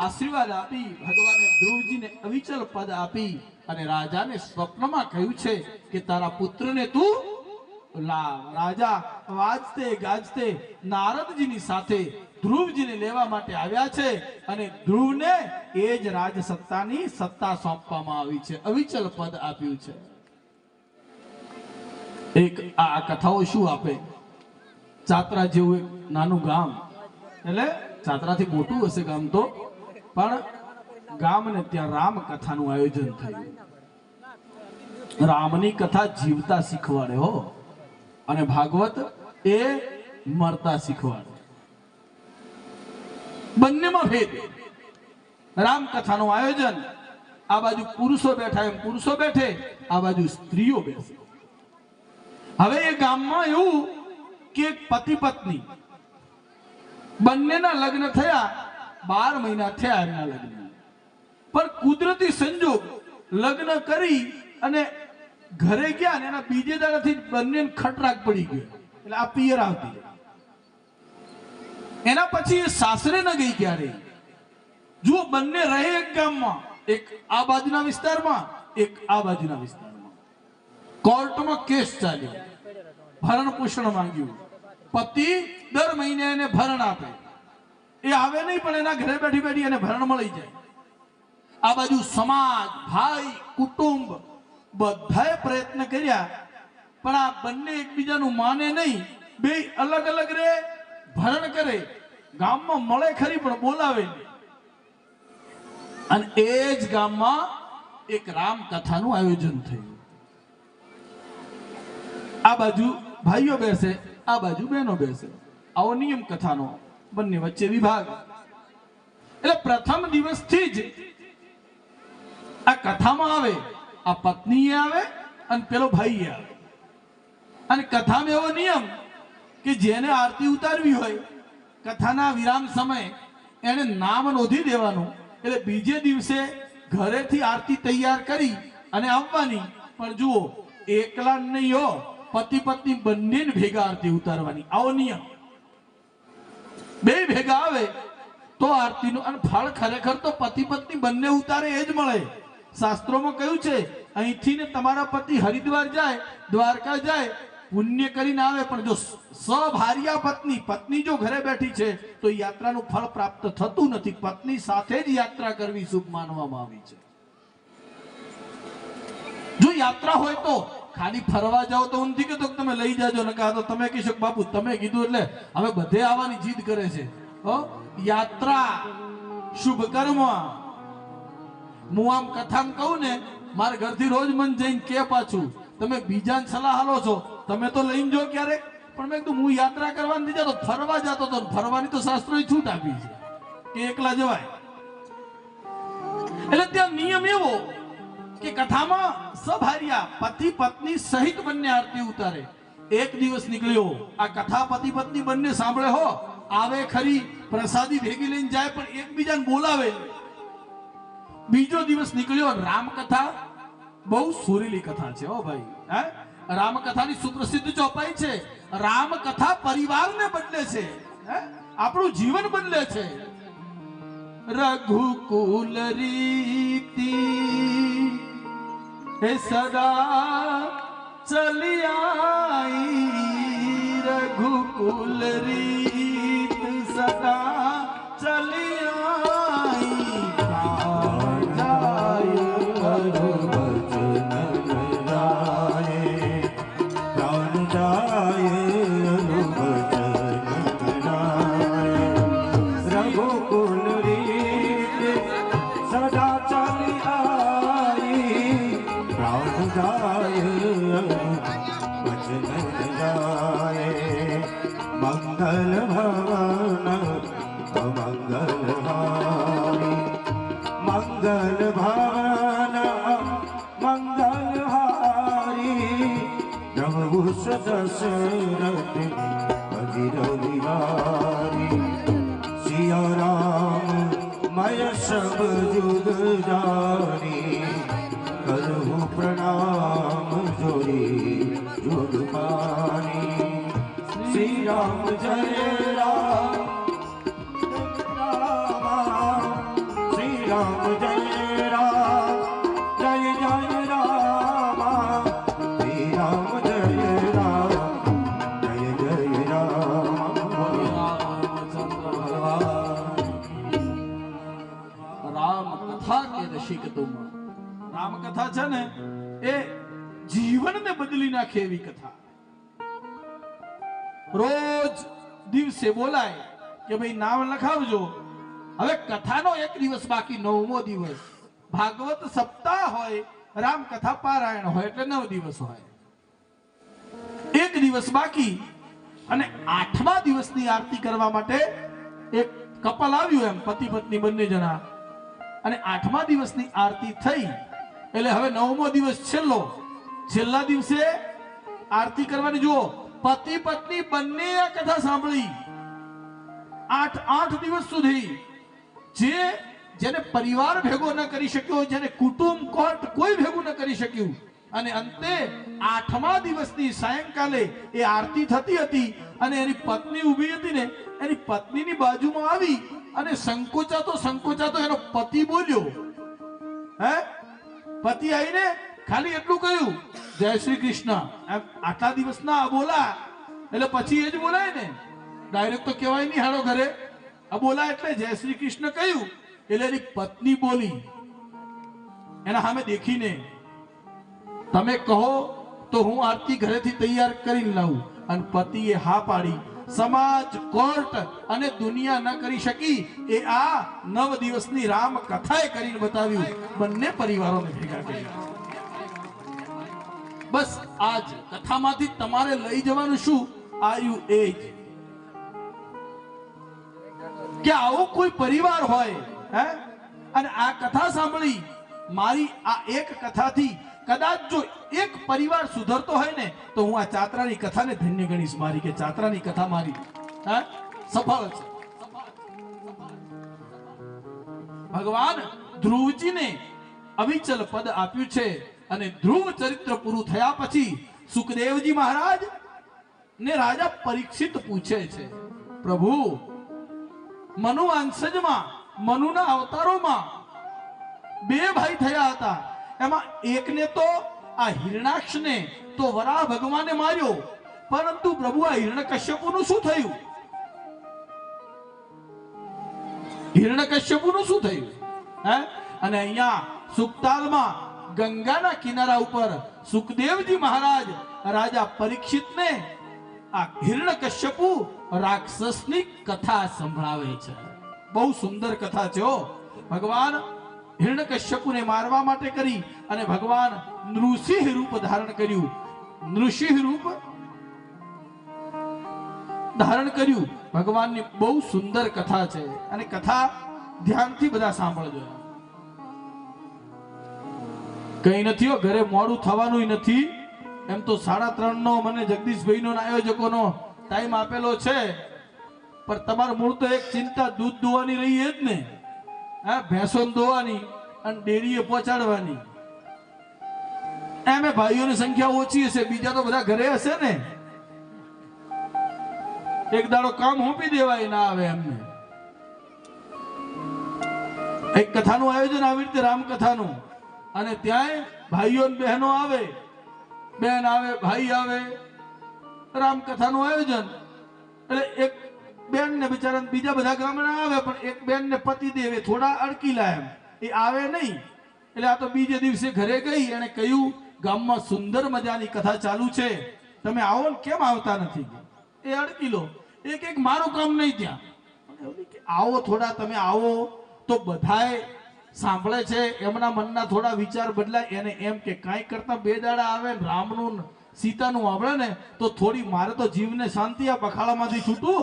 આશીર્વાદ આપી ભગવાને ધ્રુવજીને અવિચલ પદ આપી અને રાજાને સ્વપ્નમાં કહ્યું છે કે તારા પુત્રને તું રાજા વાજતે ગાજતે નારદજીની સાથે ધ્રુવજીને લેવા માટે આવ્યા છે અને ધ્રુવને એ જ રાજસત્તાની સત્તા સોંપવામાં આવી છે, અવિચલ પદ આપ્યું છે. એક આ કથાઓ શું આપે? ચાત્રા જેવું એક નાનું ગામ, એટલે ચાત્રાથી મોટું હશે ગામ તો, પણ ગામ ને ત્યાં રામ કથાનું આયોજન થયું. રામની કથા જીવતા શીખવાડે હો, અને ભાગવત એ મરતા શીખવાડે. બંનેમાં ભેદ. રામ કથાનું આયોજન, આ બાજુ પુરુષો બેઠા એમ પુરુષો બેઠે, આ બાજુ સ્ત્રીઓ બેસે. હવે એ ગામમાં એવું કે પતિ પત્ની બંનેના લગ્ન થયા, 12 મહિના થયા એમના લગ્ન, પણ કુદરતી સંજોગ લગ્ન કરી અને ઘરે ગયા ને એના બીજે દાડાથી બંને ખટરાક પડી ગયો, એટલે આ પિયર આવતી. એના પછી એ સાસરે ન ગઈ ક્યારે. જુઓ, બંને રહે એક ગામમાં, એક આ બાજુના વિસ્તારમાં, એક આ બાજુના વિસ્તારમાં. કોર્ટમાં કેસ ચાલ્યો, ભરણ પોષણ માંગ્યું. પતિ દર મહિને એને ભરણ આપે, એ આવે નહીં પણ એના ઘરે બેઠી બેઠી એને ભરણ મળી જાય. આ બાજુ સમાજ, ભાઈ, કુટુંબ બધાએ પ્રયત્ન કર્યા, પણ આ બંને એકબીજાનું માને નહીં. બે અલગ અલગ રે, ભરણ કરે, ગામમાં મળે ખરી પણ બોલાવે નહીં. અને એ જ ગામમાં એક રામ કથાનું આયોજન થયું. આ બાજુ ભાઈઓ બેસે, આ બાજુ બહેનો બેસે. આવો નિયમ કથાનો, બંને વચ્ચે વિભાગ. એટલે પ્રથમ દિવસથી જ આ કથામાં આવે, આ પત્ની આવે અને પેલો ભાઈ આવે. અને કથામાં એવો નિયમ કે જેને આરતી ઉતારવી હોય, કથાના વિરામ સમયે એને નામ નોંધી દેવાનું, એટલે બીજે દિવસે ઘરેથી આરતી તૈયાર કરી અને આવવાની. પણ જુઓ, એકલા નહીં હો, પતિ પત્ની બંને ભેગા આરતી ઉતારવાની, આવો નિયમ. બે ભેગા આવે તો આરતીનું, અને ફળ ખરેખર તો પતિ પત્ની બંને ઉતારે એ જ મળે. શાસ્ત્રોમાં કહ્યું છે, અહીંથી ને તમારા પતિ હરિદ્વાર જાય, દ્વારકા જાય, પુણ્ય કરીને આવે, પણ જો સભાર્યા પત્ની, પત્ની જો ઘરે બેઠી છે તો યાત્રાનું ફળ પ્રાપ્ત થતું નથી. પત્ની સાથે જ યાત્રા કરવી શુભ માનવામાં આવી છે. જો યાત્રા હોય તો ખાલી ફરવા જાઓ તો નથી કહેતો કે તમે લઈ જાજો, ને કહો તો તમે કહેશો બાપુ તમે કીધું એટલે હવે બધે આવવાની જીદ કરે છે. યાત્રા શુભ કર્મ. હું આમ કથામાં કહું ને, મારા ઘરથી રોજ મન જઈને કે પાછું તમે બીજાને સલાહ હાલો છો, તમે તો લઈને જો ક્યારેક, પણ મેં કીધું હું યાત્રા કરવા નથી જતો, ફરવા જતો હતો. ફરવાની તો શાસ્ત્રોએ છૂટ આપી છે કે એકલા જવાય. એટલે ત્યાં નિયમ એવો કે કથામાં સભાર્યા પતિ પત્ની સહિત બંને આરતી ઉતારે. એક દિવસ નીકળ્યો, આ કથા પતિ પત્ની બંને સાંભળે હો, આવે ખરી, પ્રસાદી ભેગી લઈને જાય, પણ એકબીજાને બોલાવે. બીજો દિવસ નીકળ્યો, રામકથા બહુ સુરીલી કથા છે હો ભાઈ. રામકથાની સુપ્રસિદ્ધ ચોપાઈ છે. રામકથા પરિવારને બદલે છે, આપણું જીવન બદલે છે. રઘુકુલ રીતિ એ સદા ચલી આઈ, રઘુકુલ રીત સદા ચલી આઈ. મંગલ ભવન મંગલ હારી, મંગલ ભવન મંગલ હારી, નવભૂષ દશરથ અધિર વિહારી. સિયા રામ મય સબ જુગ જાની, કરું પ્રણામ જોડી જુગ પાની. શ્રી રામ જય રામ, શ્રી રામ જય રામ, જય જય રામ, શ્રી રામ જય રામ. કથા છે ને એ જીવનને બદલી નાખે એવી કથા. રોજ દિવસે બોલાય કે ભાઈ નામ લખાવજો. હવે કથાનો એક દિવસ બાકી, 9મો દિવસ. ભાગવત સપ્તાહ હોય, રામ કથા પારાયણ હોય એટલે 9 દિવસ હોય. એક દિવસ બાકી અને 8મા દિવસની આરતી કરવા માટે એક કપલ આવ્યું, એમ પતિ પત્ની બંને જણા. અને 8મા દિવસની આરતી થઈ એટલે હવે 9મો દિવસ છેલ્લા દિવસે આરતી કરવાની. જુઓ, પતિ પત્ની બંને આ કથા સાંભળી 8 દિવસ સુધી. જેને પરિવાર ભેગો ન કરી શક્યો, જેને કુટુંબ કોર્ટ કોઈ ભેગું ન કરી શક્યું, અને અંતે 8મા દિવસની સાયંકાલે એ આરતી થતી હતી અને એની પત્ની ઊભી હતી ને, એની પત્નીની બાજુમાં આવી અને સંકોચાતો એનો પતિ બોલ્યો. પતિ આવીને ખાલી એટલું કહ્યું, જય શ્રી કૃષ્ણ. આટલા દિવસ ના બોલા એટલે પછી એ જ બોલાય ને, ડાયરેક્ટ તો કહેવાય નહીં હાલો ઘરે. આ બોલા એટલે જય શ્રી કૃષ્ણ કહ્યું એટલે એની પત્ની બોલી એના સામે દેખીને, તમે કહો તો હું આરતી ઘરેથી તૈયાર કરીને લાવું. અને પતિએ હા પાડી. સમાજ, કોર્ટ અને દુનિયા ન કરી શકી એ આ 9 દિવસની રામ કથાએ કરીને બતાવ્યું. બંને પરિવારોને ભેગા કર્યા. બસ આજ કથામાંથી તમારે લઈ જવાનું શું? આયુ એજ કે આવો કોઈ પરિવાર હોય અને આ કથા સાંભળી, મારી આ એક કથાથી કદાચ જો એક પરિવાર સુધરતો હોય ને તો હું આ ચાત્રાની કથાને ધન્ય ગણીશ મારી, કે ચાત્રાની કથા મારી સફળ છે. ભગવાન ધ્રુવજીને અવિચલ પદ આપ્યું છે. અને ધ્રુવ ચરિત્ર પૂરું થયા પછી સુખદેવજી મહારાજ ને રાજા પરીક્ષિત પૂછે છે, પ્રભુ મનુ વંશજમાં, મનુના અવતારોમાં 2 ભાઈ થયા હતા. એમાં એકને તો આ હિરણાક્ષને તો વરાહ ભગવાને માર્યો, પરંતુ પ્રભુ આ હિરણ્યકશ્યપુનું શું થયું? હિરણ્યકશ્યપુનું શું થયું? અને અહીંયા સુક્તાલમાં ગંગાના કિનારા ઉપર સુખદેવજી મહારાજ રાજા પરીક્ષિતને આ હિરણ્યકશ્યપુ રાક્ષસની કથા સંભળાવે છે. બહુ સુંદર કથા છે. ભગવાન હિરણ્યકશ્યપુને મારવા માટે કરી અને ભગવાન નૃસિંહ રૂપ ધારણ કર્યું. નૃસિંહ રૂપ ધારણ કર્યું. ભગવાનની બહુ સુંદર કથા છે અને કથા ધ્યાનથી બધા સાંભળજો. કઈ નથી, ઘરે મોડું થવાનું નથી. એમ તો 3:30 નો મને જગદીશભાઈ નો આયોજકોનો ટાઈમ આપેલો છે, પણ તમારું મૂળ તો એક ચિંતા દૂધ દોવાની રહી જ ને. ભેંસો દોવાની અને ડેરીએ પહોંચાડવાની. એમ ભાઈઓની સંખ્યા ઓછી હશે, બીજા તો બધા ઘરે હશે ને. એક દાડો કામ સોંપી દેવાય ના આવે એમને. એક કથાનું આયોજન આવી રીતે રામકથાનું, અને ત્યાં ભાઈઓ બહેનો આવે, બેન આવે, ભાઈ આવે, રામકથાનું આયોજન. એટલે એક બેન ને બિચારા બીજા બધા ગામના આવે, પણ એક બેન ને પતિ દેવે થોડા અડકીલા એમ એ આવે નહીં. એટલે આ તો બીજે દિવસે ઘરે ગઈ, એને કહ્યું ગામમાં સુંદર મજાની કથા ચાલુ છે, તમે આવો ને કેમ આવતા નથી? એ અડકીલો એક મારું કામ નહીં ત્યાં. આવો થોડા, તમે આવો તો બધાય સાંભળે છે, એમના મનના થોડા વિચાર બદલાય. એને એમ કે કાંઈ કરતા 2 દાડા આવે રામનું સીતાનું આવડે ને તો થોડી મારે તો જીવને શાંતિ, આ બખાડામાંથી છૂટું.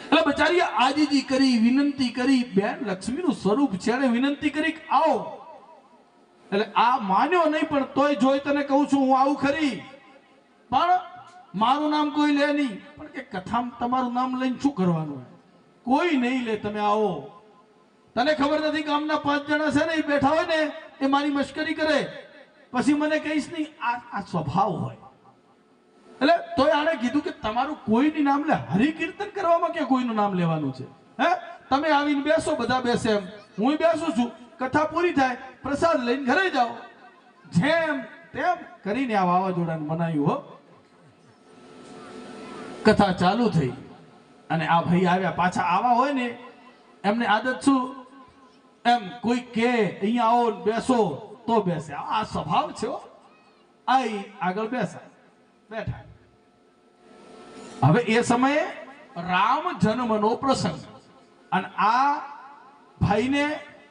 એટલે બચારી આજીજી કરી, વિનંતી કરી. બેન લક્ષ્મીનું સ્વરૂપ છે, એને વિનંતી કરી આવો. એટલે આ માન્યો નહીં, પણ તોય જોઈ તને કહું છું હું આવું ખરી, પણ મારું નામ કોઈ લે નહીં. પણ કે કથામાં તમારું નામ લઈને શું કરવાનું? કોઈ નહીં લે, તમે આવો. તને ખબર નથી ગામના 5 જણા છે ને એ બેઠા હોય ને એ મારી મશ્કરી કરે, પછી મને કહીશ નહીં. આ સ્વભાવ હોય. એટલે તોય આને કીધું કે તમારું કોઈની નામ લે. હરિકીર્તન કરવામાં ક્યાં કોઈનું નામ લેવાનું છે? તમે આવીને બેસો, બધા બેસે, એમ હું બેસું છું. કથા પૂરી થાય, પ્રસાદ લઈને ઘરે જાઓ. જેમ તેમ કરીને આ વાવાઝોડાને મનાયું. હો, કથા ચાલુ થઈ અને આ ભાઈ આવ્યા. પાછા આવા હોય ને એમને આદત શું, એમ કોઈ કે અહીંયા આવો ને બેસો તો બેસે, આ સ્વભાવ છે હો. આઈ આગળ બેઠા. હવે એ સમયે રામ જન્મનો પ્રસંગ, અને આ ભાઈને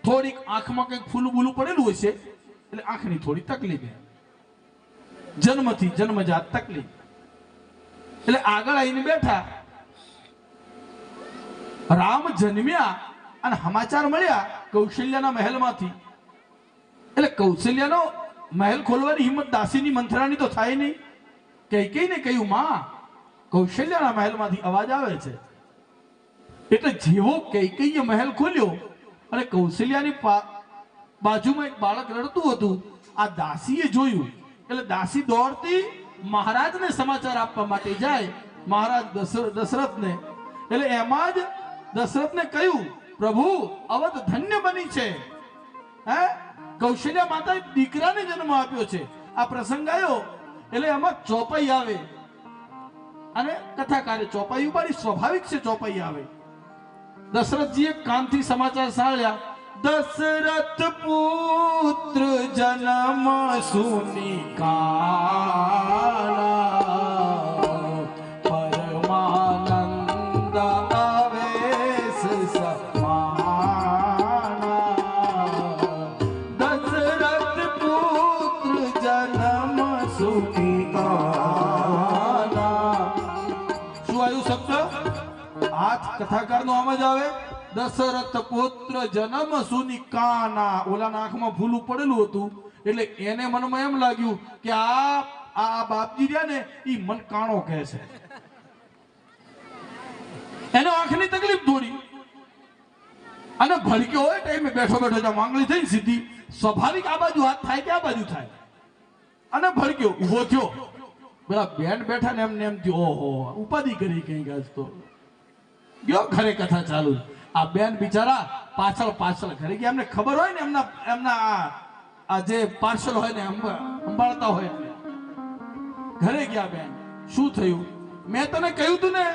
થોડીક આંખમાં કંઈક ફૂલું બૂલું પડેલું હોય છે, એટલે આંખની થોડી તકલીફ, જન્મથી જન્મજાત તકલીફ. એટલે આગળ આવીને બેઠા. રામ જન્મ્યા અને સમાચાર મળ્યા કૌશલ્યાના મહેલમાંથી. એટલે કૌશલ્યાનો મહેલ ખોલવાની હિંમત દાસીની મંથરાની તો થાય નહીં. કૈકેયીને કહ્યું, માં કૌશલ્યાના મહેલમાંથી અવાજ આવે છે. એટલે જેવો કૈકેયીએ મહેલ ખોલ્યો અને કૌશલ્યાની બાજુમાં એક બાળક રડતું હતું, આ દાસીએ જોયું. એટલે દાસી દોડતી મહારાજને સમાચાર આપવા માટે જાય, મહારાજ દશરથને. એટલે એમાં જ દશરથને કહ્યું, પ્રભુ અવધ ધન્ય બની છે. હે, કૌશલ્યા માતાએ દીકરાને જન્મ આપ્યો છે. આ પ્રસંગ આવ્યો એટલે એમાં ચોપાઈ આવે, અને કથાકારે ચોપાઈ ઉપાડી. સ્વાભાવિક છે ચોપાઈ આવે. દશરથજીએ કાનથી સમાચાર સાંભળ્યા, દશરથ પુત્ર જન્મ સુની કાના, પરમાનંદ આવેશ સમાના. દશરથ પુત્ર જન્મ સુની કાના. શું આવ્યું શબ્દ? હાથ કથાકારનો આમ જ આવે. દશરથ પુત્ર જન્મ સુની કાના. ઓલાના આંખમાં ફૂલું પડેલું હતું, એટલે એને મનમાં એમ લાગ્યું કે આ બાપજી રહ્યા ને ઈ મન કાણો કહે છે. એને આંખની તકલીફ થોડી, અને ભડક્યો હોય ટાઈમે બેઠો બેઠો જ્યાં માંગણી થઈ સીધી, સ્વાભાવિક આ બાજુ હાથ થાય કે આ બાજુ થાય, અને ભડક્યો, ઉભો થયો. પેલા બેન બેઠા ને એમને એમ થયું, ઓહો ઉપાધિ કરી કઈ ગાજ તો ગયો ઘરે કથા ચાલુ. આ બેન બિચારા પાછળ ઘરે ગયા. એમને ખબર હોય ને એમના આ જે પાર્સલ હોય ને સંભાળતા હોય, એટલે ઘરે ગયા. બેન શું થયું? મેં તને કહ્યું તું ને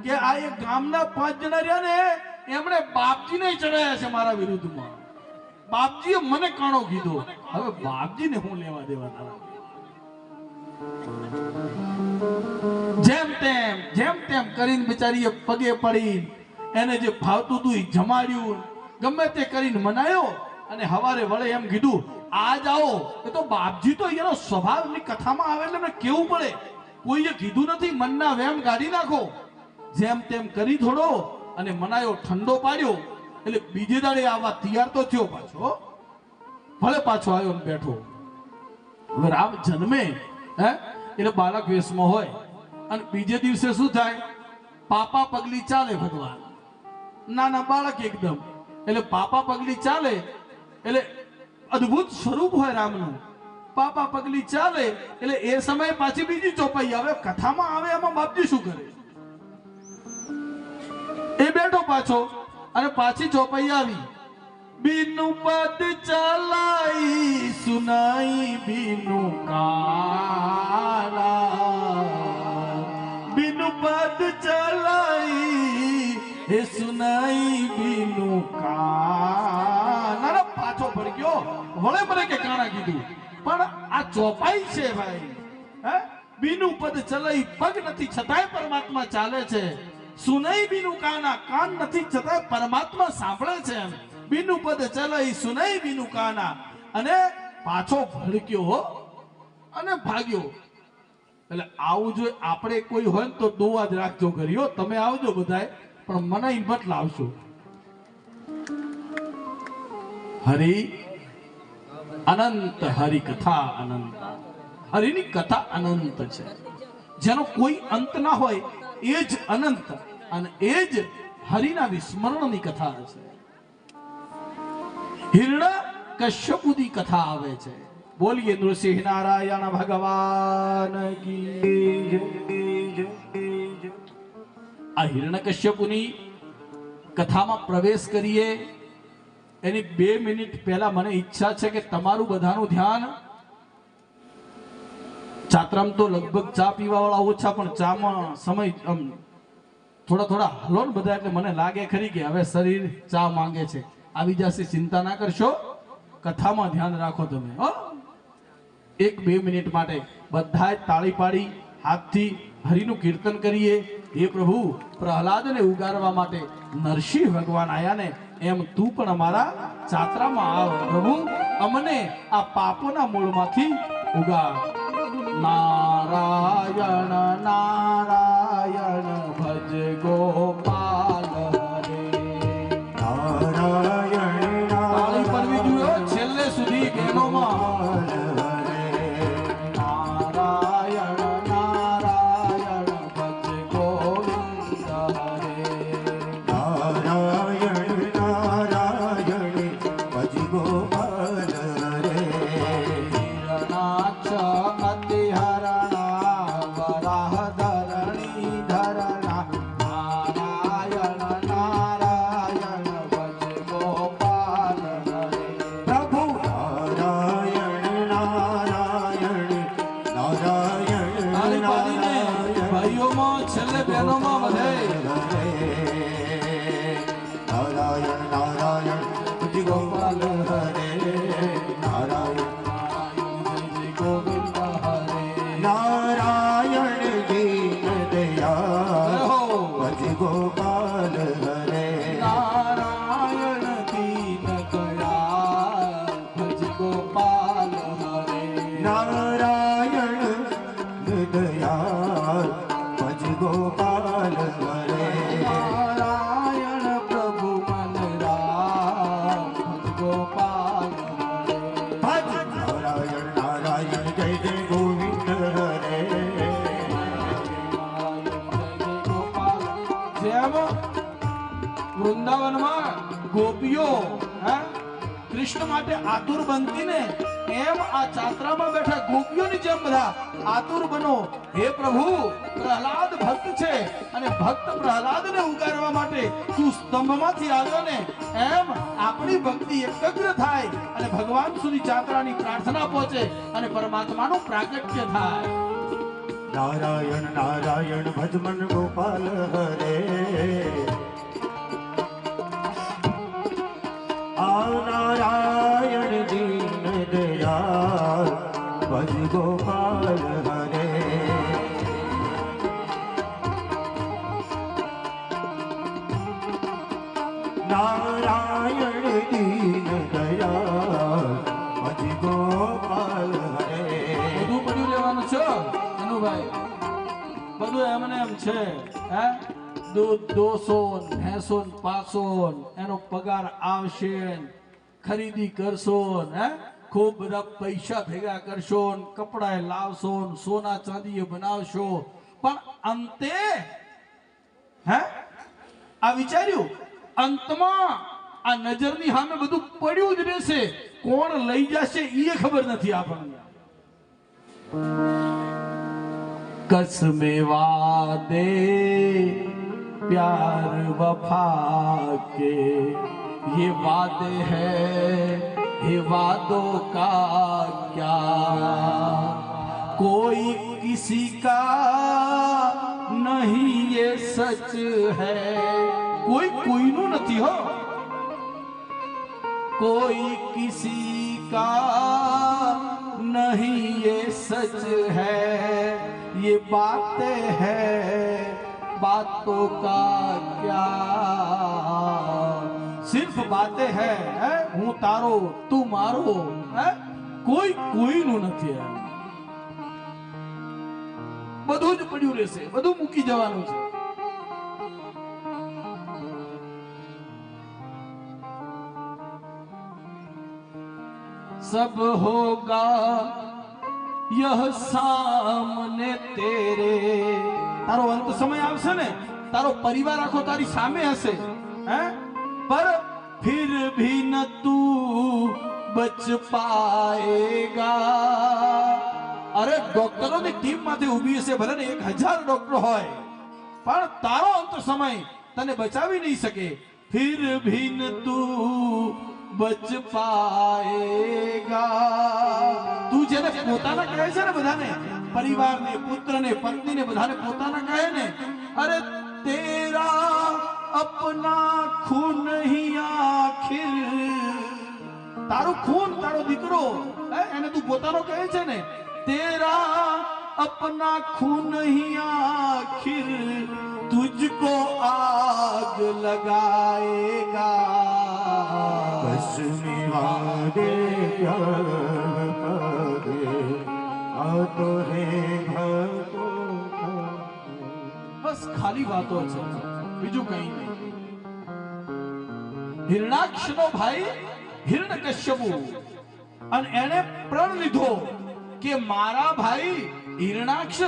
કે આ એક ગામના 5 જણા રહ્યા ને, એમણે બાપજીને ચડાયા છે મારા વિરુદ્ધમાં. બાપજીએ મને કાણો કીધો. હવે બાપજીને હું લેવા દેવા તારા? જેમ તેમ કરીને બિચારીએ પગે પડી એને જે ભાવતું હતું એ જમાડ્યું, ગમે તે કરીને મનાયો. અને હવારે વળે એમ કીધું, આજ આવો. એ તો બાપજી તો એનો સ્વભાવની કથામાં આવે એટલે એમને કેવું પડે. કોઈએ કીધું નથી, મનના વેમ કાઢી નાખો. જેમ તેમ કરી થોડો અને મનાયો, ઠંડો પાડ્યો. એટલે બીજે દાડે આવવા તૈયાર તો થયો પાછો. ભલે પાછો આવ્યો ને બેઠો. હવે રામ જન્મે એટલે બાળક વેશમાં હોય, અને બીજે દિવસે શું થાય? પાપા પગલી ચાલે ભગવાન. નાના બાળક એકદમ, એટલે પાપા પગલી ચાલે એટલે અદ્ભુત સ્વરૂપ હોય રામનું. પાપા પગલી ચાલે એટલે એ સમયે પાછી બીજી ચોપાઈ આવે. કથામાં આવે એમાં બાપજી શું કરે? એ બેઠો પાછો, અને પાછી ચોપાઈ આવી. બીનુ પદ ચલાઈ સુનાઈ બીનુ કાના, બીનુ પદ ચલાઈ એ સુનાઈ બીનુ કાના. પાછો પડી ગયો. વળે મને કે કાણા કીધું, પણ આ ચોપાઈ છે ભાઈ. હે, બીનુ પદ ચલાઈ, પગ નથી છતાંય પરમાત્મા ચાલે છે. સુનાઈ બીનુ કાના, કાન નથી છતાંય પરમાત્મા સાંભળે છે. એમ બીનુ પદ ચલાઈ સુનાઈ બીનુ કાના. અને પાછો ભડક્યો અને ભાગ્યો. એટલે આવું જો આપણે કોઈ હોય ને તો દુઆ જ રાખજો કર્યો. તમે આવજો બધાય, પણ મનાઈ મત લાવશો. હરિ અનંત, હરિ કથા અનંત. હરિની કથા અનંત છે. જેનો કોઈ અંત ના હોય એ જ અનંત, અને એ જ હરિના વિસ્મરણની કથા છે. હિરણા કશ્યપુની કથા આવે છે. બોલીએ નૃસિંહ નારાયણ ભગવાન કી જય. આ હિરણ્યકશ્યપુની કથામાં પ્રવેશ કરીએ એની 2 મિનિટ પહેલા મને ઈચ્છા છે કે તમારું બધાનું ધ્યાન, ચાત્રામ તો લગભગ ચા પીવા વાળા ઓછા, પણ ચામાં સમય થોડા હલો ને બધા, એટલે મને લાગે ખરી કે હવે શરીર ચા માંગે છે. આવી જશે, ચિંતા ના કરશો. કથામાં ધ્યાન રાખો તમે. હો 1-2 મિનિટ માટે બધા તાળી પાડી હાથથી હરિનું કીર્તન કરીએ. હે પ્રભુ, પ્રહલાદને ઉગારવા માટે નરસિંહ ભગવાન આયા ને એમ તું પણ અમારા ચાત્રામાં આવ પ્રભુ, અમને આ પાપોના મૂળમાંથી ઉગાર. નારાયણ નારાયણ ભજ ગોપાલ હરે. નારાયણ તાળી પડવી જોઈએ છેલ્લે સુધી બહેનોમાં. નારાયણ નારાયણ ભજ ગોવિંદ હરે. નારાયણ નારાયણ ભજ ગોપાલ હરે. હિરણાક્ષ અતિ હરણા વરાહ ધરણી ધરણા. નારાયણ નારાયણ ભજ ગોપાલ હરે. પ્રભુ નારાયણ નારાયણ નારાયણ તાળી પાડીને ભાઈઓમાં છેલ્લે બહેનોમાં બધે નારાયણ નારાયણ ભજ ગોપાલ હરે. નારાયણ ગોવિંદ હરે. નારાયણ દીન દયાળ ભજ ગોપાલ હરે. નારાયણ દીન દયાળ ભજ ગોપાલ હરે. નારાયણ દયાળ ભજ ગોપાલ હરે. નારાયણ પ્રભુ મન રામ ભજ ગોપાલ હરે. ભજ નારાયણ નારાયણ જય જય ગોવિંદ હરે. જેમ વૃંદાવનમાં ગોપીઓ કૃષ્ણ માટે આતુર બનતી ને એમ આ ચાત્રામાં બેઠા ગોપીઓની જેમ બધા આતુર બનો. હે પ્રભુ, પ્રહલાદ ભક્ત છે અને ભક્ત પ્રહલાદને ઉગારવા માટે તું સ્તંભમાંથી આવ્યો ને એમ આપણી ભક્તિ એકાગ્ર થાય અને ભગવાન સુધી ચાત્રાની પ્રાર્થના પહોંચે અને પરમાત્માનું પ્રાગટ્ય થાય. નારાયણ નારાયણ ભજ મન ગોપાલ હરે. આ નારાયણ દીન દયાળ ભજ ગોપાલ હરે. નારાયણ દીન દયાળ ભજ ગોપાલ હરે. બધું પડ્યું રહેવાનું છે અનુભાઈ, બધું એમને એમ છે. હે દૂધ 200 ભેંસો 500 એનો પગાર આવશે, ખરીદી કરશો, હે ખૂબ બધા પૈસા ભેગા કરશો, કપડા લાવશો, સોના ચાંદી બનાવશો, પણ અંતે હે આ વિચાર્યું અંતમાં આ નજરની સામે બધું પડ્યું જ રહેશે. કોણ લઈ જશે એ ખબર નથી આપણને. कसमें वादे प्यार वफा के ये वादे हैं, ये वादों का क्या कोई किसी का नहीं ये सच है. कोई કોઈનું નથી હો, कोई किसी का नहीं ये सच है, ये बातें हैं बातों का क्या. सिर्फ बातें हैं, હું તારો તું મારો, કોઈ કોઈનું નથી. બધું જ પડ્યું રહેશે, બધું મૂકી જવાનું છે. सब होगा यह सामने तेरे. તારો અંત સમય આવશે ને, તારો પરિવાર આખો તારી સામે હશે, પર फिर भी न तू बच पाएगा. અરે ડોક્ટરોની ટીમ માંથી ઊભી હશે, ભલે ને 1000 ડોક્ટર હોય, પણ તારો અંત સમય તને બચાવી નહીં શકે. फिर भी न तू બચ પાએગા. તું જેને પોતાના કહે છે ને, બધાને પરિવારને પુત્રને પત્નીને બધાને પોતાના કહે ને, અરે તેરા अपना खून ही आखिर, તારું ખૂન તારો દીકરો એને તું પોતાનો કહે છે ને, તેરા अपना खून ही आखिर तुझको आग लगाएगा, बस निवादे आ तो है भगो, बस खाली વાતો છે, બીજું કઈ નહીં. હિરણાક્ષનો ભાઈ હિરણ્યકશ્યપુ, અને એને પ્રણ લીધો કે મારા ભાઈ હિરણાક્ષ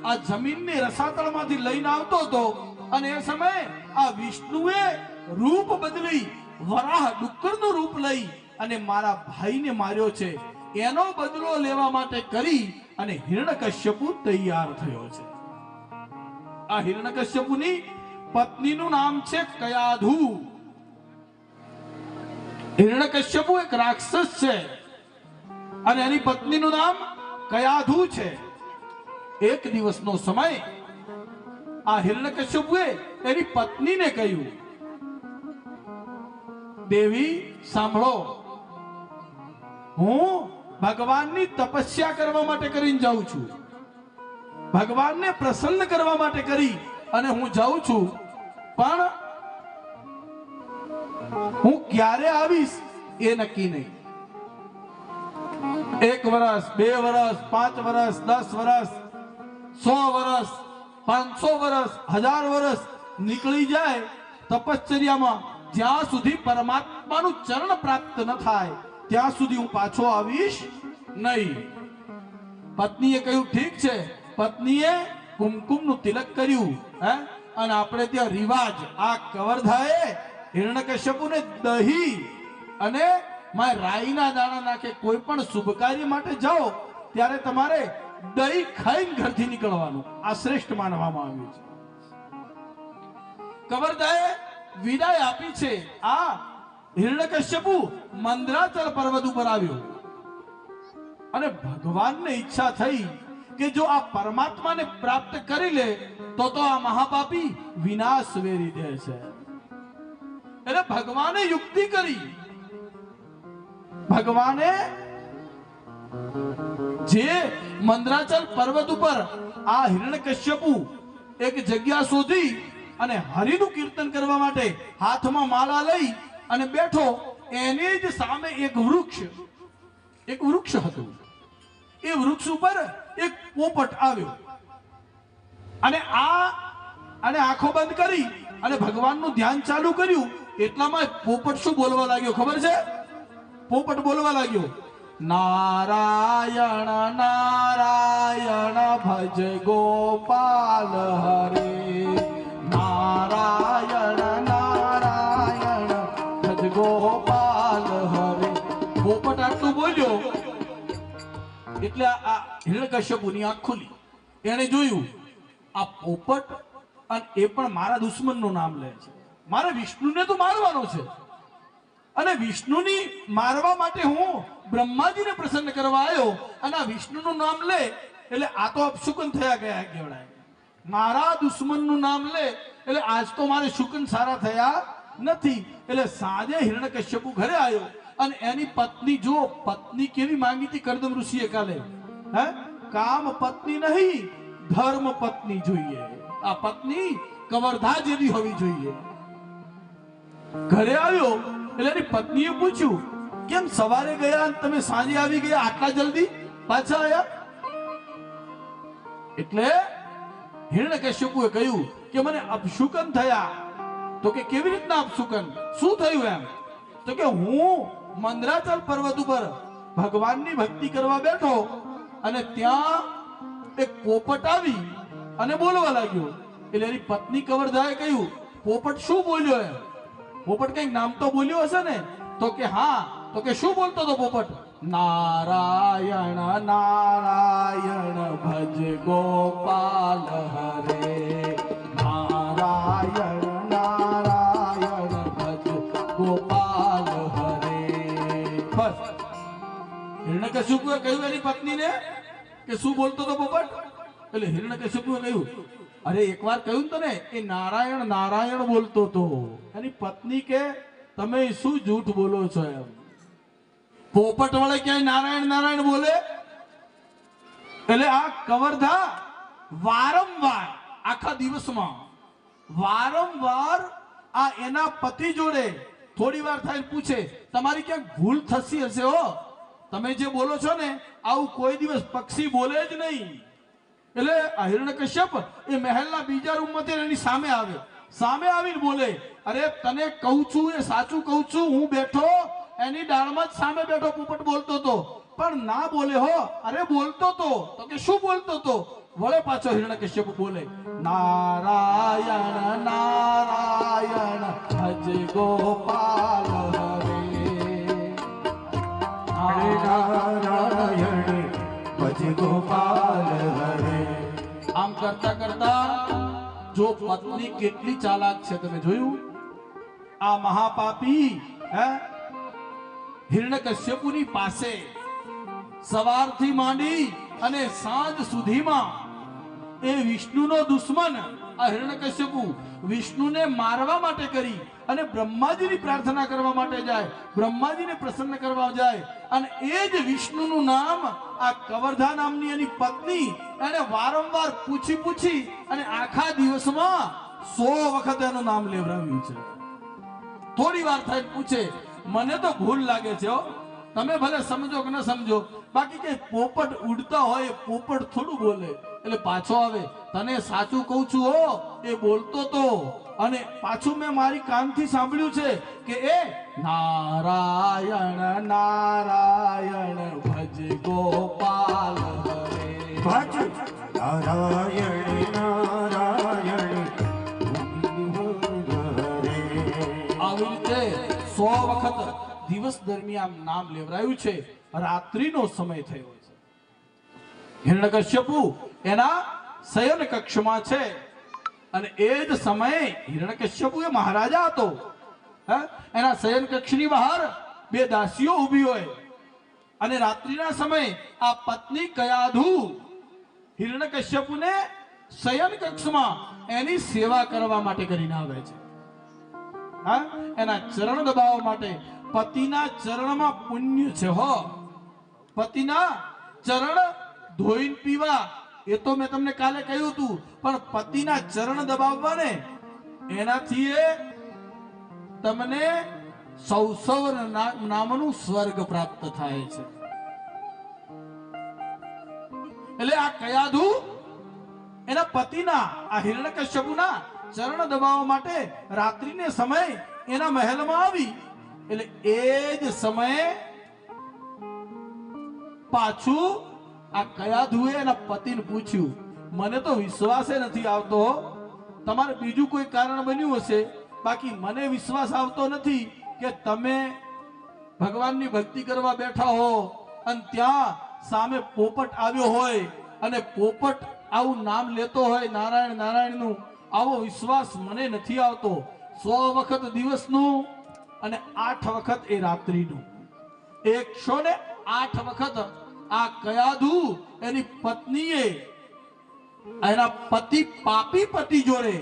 આ જમીનની રસાતળમાંથી લઈને આવતો હતો, અને એ સમયે આ વિષ્ણુએ રૂપ બદલી વરાહ ડુક્કરનું રૂપ લઈ અને મારા ભાઈને માર્યો છે. એનો બદલો લેવા માટે કરી અને હિરણ્યકશ્યપુ તૈયાર થયો છે. આ હિરણ્યકશ્યપુની પત્નીનું નામ છે કયાધુ. હિરણ્યકશ્યપુ એક રાક્ષસ છે અને એની પત્નીનું નામ કયાધુ છે. એક દિવસનો સમય આ હિરણ્યકશ્યપુએ એની પત્નીને કહ્યું, દેવી સાંભળો, હું ભગવાનની તપસ્યા કરવા માટે કરીને જાઉં છું, ભગવાનને પ્રસન્ન કરવા માટે કરી અને હું જાઉં છું, પણ હું ક્યારે આવીશ એ નક્કી નહીં. 1 વર્ષ 2 વર્ષ 5 વર્ષ 10 વર્ષ 100 વર્ષ 500 વર્ષ 1000 વર્ષ નીકળી જાય તપશ્ચર્યામાં, જ્યાં સુધી પરમાત્માનું ચરણ પ્રાપ્ત ન થાય ત્યાં સુધી હું પાછો આવીશ નહીં. પત્નીએ કહ્યું ઠીક છે. પત્નીએ કુમકુમનું તિલક કર્યું, અને આપણે ત્યાં રિવાજ, આ કવરધાએ હિરણ્યકશ્યપુને દહીં અને રાઈના દાણા નાખે. કોઈ પણ શુભ કાર્ય માટે જાઓ ત્યારે તમારે દહીં ખાઈને ઘરથી નીકળવાનું, આ શ્રેષ્ઠ માનવામાં આવ્યું છે. કવરધાએ વિદાય આપી છે. આ હિરણ્યકશ્યપુ મંદરાચલ પર્વત ઉપર આવ્યો અને ભગવાનને ઈચ્છા થઈ કે જો આ પરમાત્માને પ્રાપ્ત કરી લે તો આ મહાપાપી વિનાશ વેરી દે છે. એટલે ભગવાને યુક્તિ કરી. ભગવાને જે મંદરાચલ પર્વત ઉપર આ હિરણ્યકશ્યપુ એક જગ્યા શોધી અને હરિનું કીર્તન કરવા માટે હાથમાં માળા લઈ અને બેઠો. એની જ સામે એક વૃક્ષ હતું. એ વૃક્ષ ઉપર એક પોપટ આવ્યો અને આંખો બંધ કરી અને ભગવાનનું ધ્યાન ચાલુ કર્યું. એટલામાં પોપટ શું બોલવા લાગ્યો ખબર છે? પોપટ બોલવા લાગ્યો, નારાયણ નારાયણ ભજ ગોપાલ હરે, નારાયણ નારાયણ ભજ ગોપાલ હરે. પોપટ આટલું બોલ્યો એટલે આ હિરણ્યકશ્યપુની આંખ ખુલી. એને જોયું આ પોપટ અને એ પણ મારા દુશ્મનનું નામ લે છે. મારે વિષ્ણુને તો મારવાનો છે અને વિષ્ણુની મારવા માટે હું બ્રહ્માજીને પ્રસન્ન કરવા આવ્યો અને આ વિષ્ણુનું નામ લે એટલે આ તો અપશુકન થયા ગયા કહેવાય. મારા દુશ્મનનું નામ લે એટલે આજ તો મારે શુકન સારા થયા નથી. એટલે સાંજે હિરણ્યકશ્યપુ ઘરે આવ્યો અને એની પત્ની, જો પત્ની કેવી માંગી હતી કરદમ ઋષિએ કાલે, કામ પત્ની નહીં ધર્મ પત્ની જોઈએ. આ પત્ની કવરધા જેવી હોવી જોઈએ. ઘરે આવ્યો એટલે એની પત્નીએ પૂછ્યું, કેમ સવારે ગયા અને તમે સાંજે આવી ગયા, આટલા જલ્દી પાછા આવ્યા? એટલે હિરણ્યકશ્યપુએ કહ્યું કે મને અપશુકન થયા. તો કે કેવી રીતના અપશુકન, શું થયું? એમ તો કે હું મંદરાચલ પર્વત ઉપર ભગવાનની ભક્તિ કરવા બેઠો અને ત્યાં એક પોપટ આવી અને બોલવા લાગ્યો. એટલે એની પત્ની કવરધાએ કહ્યું, પોપટ શું બોલ્યો? એમ પોપટ કઈક નામ તો બોલ્યો હશે ને? તો કે હા. તો કે શું બોલતો હતો પોપટ? નારાયણ નારાયણ ભજ ગોપાલ હરે, નારાયણ નારાયણ ભજ ગોપાલ હરે. બસ. હિરણ્યકશ્યપુએ કહ્યું એની પત્નીને કે શું બોલતો હતો પોપટ? એટલે હિરણ્યકશ્યપુએ કહ્યું અરે એકવાર કહ્યું ને તને એ નારાયણ નારાયણ બોલતો હતો, એની પત્ની કે તમે શું જૂઠ બોલો છો એમ. પોપટ વાળે ક્યાંય નારાયણ નારાયણ બોલે? એટલે આ કવરધા વારંવાર આખા દિવસમાં વારંવાર આ એના પતિ જોડે થોડી વાર થાય પૂછે તમારી ક્યાંક ભૂલ થતી હશે હો, તમે જે બોલો છો ને આવું કોઈ દિવસ પક્ષી બોલે જ નહીં. એટલે આ હિરણ્યકશ્યપ એ મહેલના બીજા રૂમમાંથી એની સામે આવે, સામે આવીને બોલે અરે તને કહું છું એ સાચું કહું છું, હું બેઠો એની ડાળમાં જ સામે બેઠો પોપટ બોલતો હતો પણ ના બોલે હો. અરે બોલતો તો કે શું બોલતો તો? વળે પાછો હિરણ્યકશ્યપ બોલે નારાયણ નારાયણ ભજ ગોપાલ હરે, નારાયણ ભજ ગોપાલ હરે. આમ કરતા કરતા જો પત્ની કેટલી ચાલાક છે તમે જોયું? આ મહાપાપી હિરણ્યકશ્યપુની પાસે સવારથી માંડી અને સાંજ સુધીમાં એ વિષ્ણુનો દુશ્મન આ હિરણ્યકશ્યપુ વિષ્ણુને મારવા માટે કરી અને બ્રહ્માજીની પ્રાર્થના કરવા માટે જાય, બ્રહ્માજીને પ્રસન્ન કરવા જાય અને એ જ વિષ્ણુનું નામ આ કવરધા નામની એની પત્ની એને વારંવાર પૂછી પૂછી અને આખા દિવસમાં 100 વખત એનું નામ લેવડાવ્યું છે. થોડી વાર થાય પૂછે મને તો ભૂલ લાગે છે હો, તમે ભલે સમજો કે ન સમજો, બાકી કે પોપટ ઉડતા હોય પોપટ થોડું બોલે. એટલે પાછો આવે તને સાચું કહું છું હો, એ બોલતો તો અને પાછું મેં મારી કાનથી સાંભળ્યું છે કે એ નારાયણ નારાયણ ભજ ગોપાલ હરે, ભજ નારાયણ નારાયણ હરે. આવી રીતે 100 વખત દિવસ દરમિયાન નામ લેવરાયું છે. રાત્રિનો સમય થયો છે. હિરણ્યકશ્યપુ એના શયન કક્ષમાં છે અને એ જ સમયે હિરણ્યકશ્યપુ એ મહારાજા હતો. એના શયન કક્ષની બહાર 2 દાસીઓ ઊભી હોય અને રાત્રિના સમયે આ પત્ની કયાધુ હિરણ્યકશ્યપુને શયન કક્ષમાં એની સેવા કરવા માટે કરીને આવે છે. એના ચરણ દબાવવા માટે. પતિના ચરણમાં પુણ્ય છે હો, પતિના ચરણ ધોઈને પીવા એ તો મેં તમને કાલે કહ્યું હતું, પણ પતિના ચરણ દબાવવા ને એનાથી એ તમને સૌસવર નામનું સ્વર્ગ પ્રાપ્ત થાય છે. એટલે આ કયાધુ એના પતિના આ હિરણ્યકશ્યપુના ચરણ દબાવવા માટે રાત્રિને સમય એના મહેલમાં આવી. એટલે એ જ સમયે પાછું આ કયાધુએ એના પતિને પૂછ્યું મને તો વિશ્વાસે નથી આવતો, તમારે બીજું કોઈ કારણ બન્યું હશે, બાકી મને વિશ્વાસ આવતો નથી કે તમે ભગવાનની ભક્તિ કરવા બેઠા હો અને ત્યાં સામે પોપટ આવ્યો હોય અને પોપટ આવું નામ લેતો હોય નારાયણ નારાયણનું, આવો વિશ્વાસ મને નથી આવતો. 100 વખત દિવસનું અને 8 વખત એ રાત્રિનું, 108 વખત આ કયાધુ એની પત્નીએ એના પતિ પાપી પતિ જોડે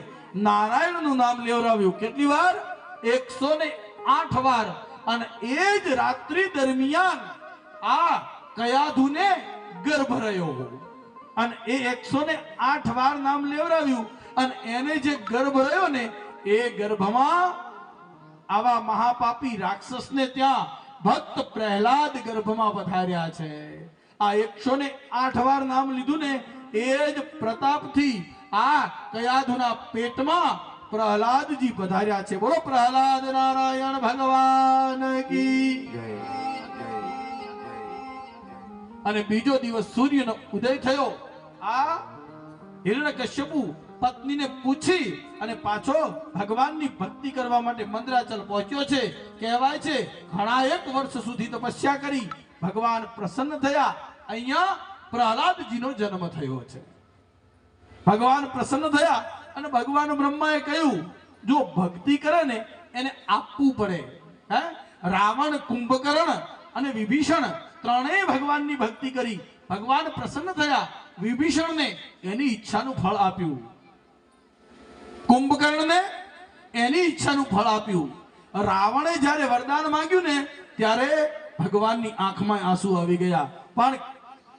નારાયણનું નામ લેવડાવ્યું. કેટલી વાર? 108 વાર. અને એ જ રાત્રિ દરમિયાન આ કયાધુને ગર્ભ રહ્યો અને એ 108 વાર નામ લેવડાવ્યું અને એને જે ગર્ભ રહ્યો ને એ ગર્ભમાં આવા મહાપાપી રાક્ષસને ત્યાં ભક્ત પ્રહલાદ ગર્ભમાં પધાર્યા છે. આ 108 વાર નામ લીધું ને એ જ પ્રતાપથી આ કયાધુના પેટમાં પ્રહલાદજી પધાર્યા છે. બોલો પ્રહલાદ નારાયણ ભગવાન કી જય. અને બીજો દિવસ સૂર્યનો ઉદય થયો. આ હિરણ્યકશ્યપુ પત્નીને પૂછી અને પાછો ભગવાનની ભક્તિ કરવા માટે મંદરાચલ પહોંચ્યો છે. કહેવાય છે ઘણા 1 વર્ષ સુધી તપસ્યા કરી ભગવાન પ્રસન્ન થયા. અહીંયા પ્રહલાદજીનો જન્મ થયો છે. ભગવાન પ્રસન્ન થયા અને ભગવાન બ્રહ્માએ કહ્યું જો ભક્તિ કરે ને એને આપવું પડે. રાવણ, કુંભકર્ણ અને વિભીષણ ત્રણેય ભગવાનની ભક્તિ કરી. ભગવાન પ્રસન્ન થયા, વિભીષણને એની ઈચ્છાનું ફળ આપ્યું. કુંભકર્ણને એની ઈચ્છાનું ફળ આપ્યું. રાવણે જ્યારે વરદાન માંગ્યું ને ત્યારે ભગવાનની આંખમાં આંસુ આવી ગયા, પણ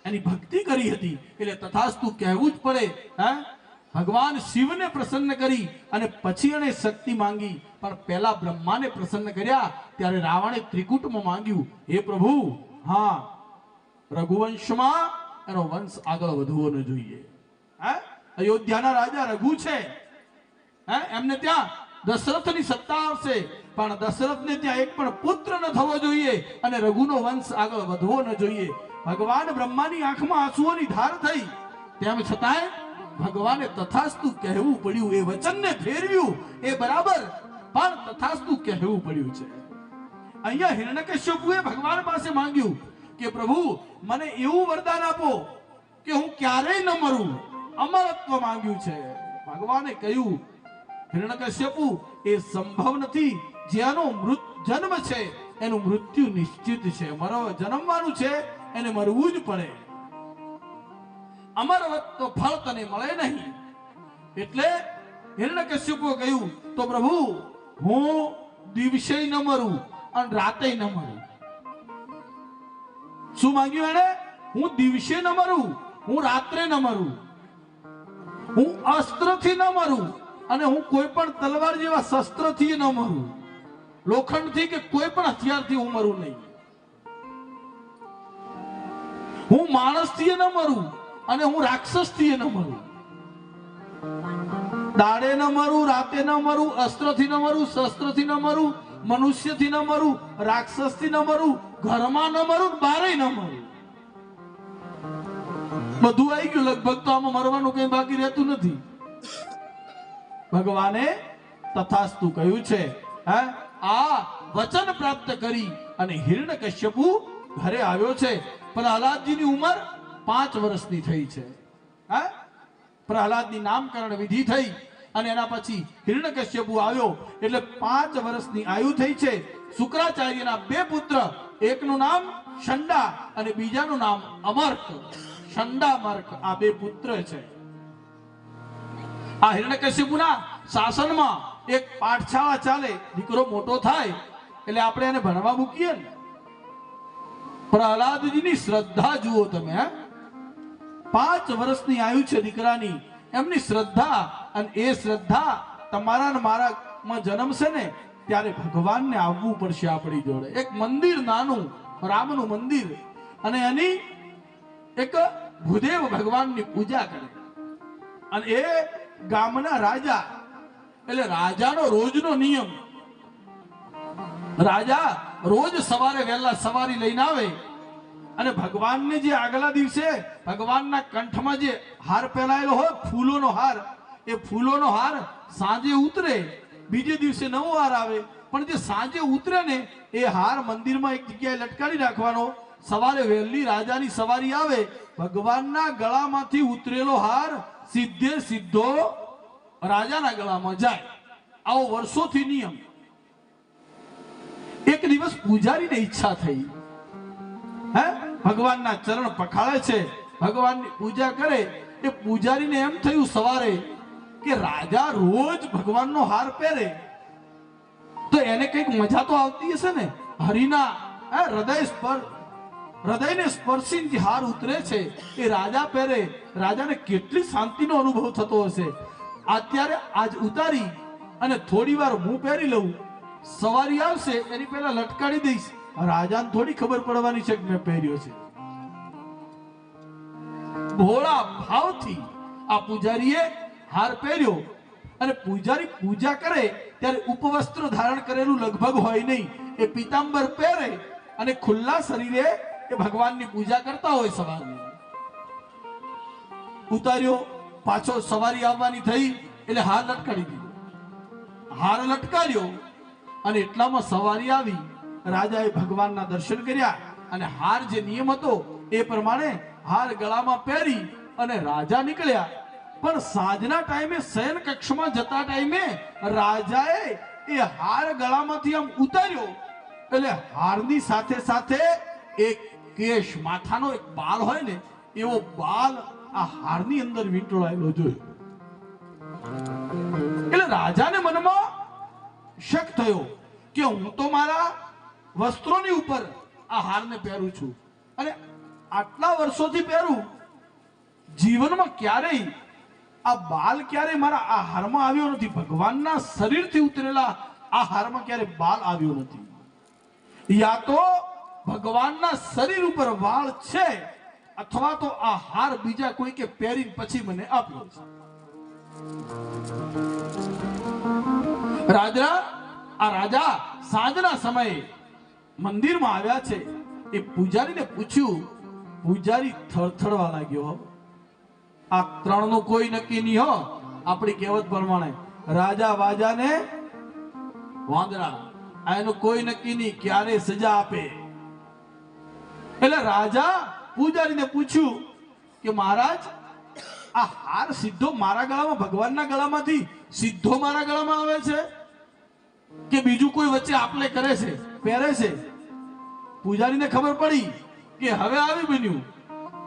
એની ભક્તિ કરી હતી એટલે તથાસ્તુ કહેવું જ પડે. ભગવાન શિવને પ્રસન્ન કરી અને પછી એને શક્તિ માંગી, પણ પહેલા બ્રહ્માને પ્રસન્ન કર્યા. ત્યારે રાવણે ત્રિકૂટમાં માંગ્યું, હે પ્રભુ, હા, રઘુવંશમાં એનો વંશ આગળ વધવો ન જોઈએ. અયોધ્યાના રાજા રઘુ છે, એમને ત્યાં દશરથની સત્તા આવશે, પણ દશરથને ત્યાં એક પણ પુત્ર ન થવો જોઈએ અને રઘુનો વંશ આગળ વધવો ન જોઈએ. ભગવાન બ્રહ્માની આંખમાં આંસુઓની ધાર થઈ, તેમ છતાંય ભગવાને તથાસ્તુ કહેવું પડ્યું. એ વચનને ફેરવ્યું એ બરાબર, પણ તથાસ્તુ કહેવું પડ્યું છે. અહીંયા હિરણ્યકશ્યપુએ ભગવાન પાસે માંગ્યું કે પ્રભુ, મને એવું વરદાન આપો કે હું ક્યારેય ન મરું. અમરત્વ માંગ્યું છે. ભગવાને કહ્યું, હિરણ્યકશ્યપુ, એ સંભવ નથી. જેનો જન્મ છે એનું મૃત્યુ નિશ્ચિત છે. જન્મવાનું છે એને મરવું જ પડે. અમરત્વ ફળ તને મળે નહીં. એટલે હિરણ્યકશ્યપુએ કહ્યું, તો પ્રભુ, હું દિવસે ન મરું અને રાતે ન મરું. શું માંગ્યું એને? હું દિવસે ન મરું, હું રાત્રે ન મરું, હું અસ્ત્રથી ન મરું અને હું કોઈ પણ તલવાર જેવા શસ્ત્રથી ન મરું, લોખંડથી કે કોઈ પણ હથિયારથી હું મરું નહીં. હું માણસથી ન મરું અને હું રાક્ષસથી ન મરું. દાડે ન મરું, રાતે ન મરું, અસ્ત્રથી ન મરું, શસ્ત્રથી ન મરું, મનુષ્યથી ન મરું, રાક્ષસથી ન મરું, ઘરમાં ન મરું, બારે ન મરું. બધું આવી ગયું લગભગ. તો આમાં મરવાનું કઈ બાકી રહેતું નથી. ભગવાને તથાસ્તુ કહ્યું છે. આ વચન પ્રાપ્ત કરી અને હિરણ્યકશ્યપુ ઘરે આવ્યો છે. પ્રહલાદજીની ઉંમર 5 વર્ષની થઈ છે. પ્રહલાદની નામકરણ વિધિ થઈ અને એના પછી હિરણ્યકશ્યપુ આવ્યો એટલે 5 વર્ષની આયુ થઈ છે. શુક્રાચાર્યના 2 પુત્ર, એકનું નામ શંડા અને બીજાનું નામ અમર્ક. શંડામર્ક આ 2 પુત્ર છે. આ હિરણ્યકશ્યપુના શાસનમાં એક પાઠશાળા ચાલે. દીકરો મોટો થાય એટલે આપણે એને ભણવા મૂકીએ ને. પ્રહલાદજીની શ્રદ્ધા જુઓ તમે. 5 વર્ષની આયુ છે દીકરાની, એમની શ્રદ્ધા. અને એ શ્રદ્ધા તમારા ને મારામાં જન્મશે ને ત્યારે ભગવાનને આવવું પડશે આપણી જોડે. એક મંદિર નાનું, રામનું મંદિર, અને એની એક ભૂદેવ ભગવાનની પૂજા કરે. અને એ ગામના રાજા, એટલે રાજાનો રોજનો નિયમ, રાજા રોજ સવારે વહેલા સવારી લઈને આવે અને ભગવાનને જે આગલા દિવસે ભગવાનના કંઠમાં જે હાર પહેરાયેલો હોય, ફૂલોનો હાર, એ ફૂલોનો હાર સાંજે ઉતરે. બીજે દિવસે નવો હાર આવે, પણ જે સાંજે ઉતરે ને એ હાર મંદિરમાં એક જગ્યાએ લટકાવી રાખવાનો. સવારે વહેલી રાજાની સવારી આવે, ભગવાનના ગળામાંથી ઉતરેલો હાર સીધે સીધો રાજાના ગળામાં જાય. આવો વર્ષોથી નિયમ. એક દિવસ પૂજારીને ઈચ્છા થઈ, ભગવાનના ચરણ પખાળે છે, ભગવાનની પૂજા કરે. એ પૂજારીને એમ થયું સવારે કે રાજા રોજ ભગવાનનો હાર પહેરે તો એને કઈક મજા તો આવતી હશે ને. હરિના હૃદયને સ્પર્શી જે હાર ઉતરે છે એ રાજા પહેરે, રાજાને કેટલી શાંતિનો અનુભવ થતો હશે. અત્યારે આજ ઉતારી અને થોડી વાર હું પહેરી લઉં, સવારી આવશે એની પહેલા લટકાડી દઈશ, રાજાને થોડી ખબર પડવાની છે કે મેં પહેર્યો છે. ભોળા ભાવથી આ પૂજારીએ હાર પહેર્યો. અને પૂજારી પૂજા કરે ત્યારે ઉપવસ્ત્ર ધારણ કરેલું લગભગ હોય નહીં, એ પીતાંબર પહેરે અને ખુલ્લા શરીરે એ ભગવાનની પૂજા કરતા હોય. સવારની ઉતાર્યો, પાછો સવારી આવવાની થઈ એટલે હાર લટકાડી દીધો. હાર લટકાડ્યો અને એટલામાં સવારી આવી. રાજાએ ભગવાનના દર્શન કર્યા અને હાર જે નિયમ હતો એ પ્રમાણે હાર ગળામાં પહેરી અને રાજા નીકળ્યા. પણ સાંજના ટાઈમે શયન કક્ષમાં જતા ટાઈમે રાજાએ એ હાર ગળામાંથી આમ ઉતાર્યો એટલે હારની સાથે સાથે એક કેશ, માથાનો એક બાલ હોય ને એવો બાલ આ હારની અંદર વીંટળાયેલો જોયો. એટલે રાજાને મનમાં શક થયો કે હું તો મારા વસ્ત્રોની ઉપર આ હારને પહેરું છું અને આટલા વર્ષોથી પહેરું, જીવનમાં ક્યારેય આ બાલ ક્યારેય મારા આ હારમાં આવ્યો નથી. ભગવાનના શરીરથી ઉતરેલા આ હારમાં ક્યારેય બાલ આવ્યો નથી. યા તો ભગવાનના શરીર ઉપર વાળ છે અથવા તો આ હાર બીજા કોઈ કે પહેરીને પછી મને આપ્યો છે. રાજા સાંજના સમયે મંદિરમાં આવ્યા છે. એ પૂજારીને પૂછ્યું. પૂજારી થરથરવા લાગ્યો. આ ત્રણનું કોઈ નક્કી નહીં હો. આપણી કહેવત પ્રમાણે રાજા વાજાને વાંદરા, એનું કોઈ નક્કી નહીં ક્યારે સજા આપે. એટલે રાજા પૂજારીને પૂછ્યું કે મહારાજ, આ હાર સીધો મારા ગળામાં, ભગવાનના ગળામાંથી સીધો મારા ગળામાં આવે છે કે બીજું કોઈ વચ્ચે આપલે કરે છે, પહેરે છે? પૂજારીને ખબર પડી કે હવે આવી બન્યું.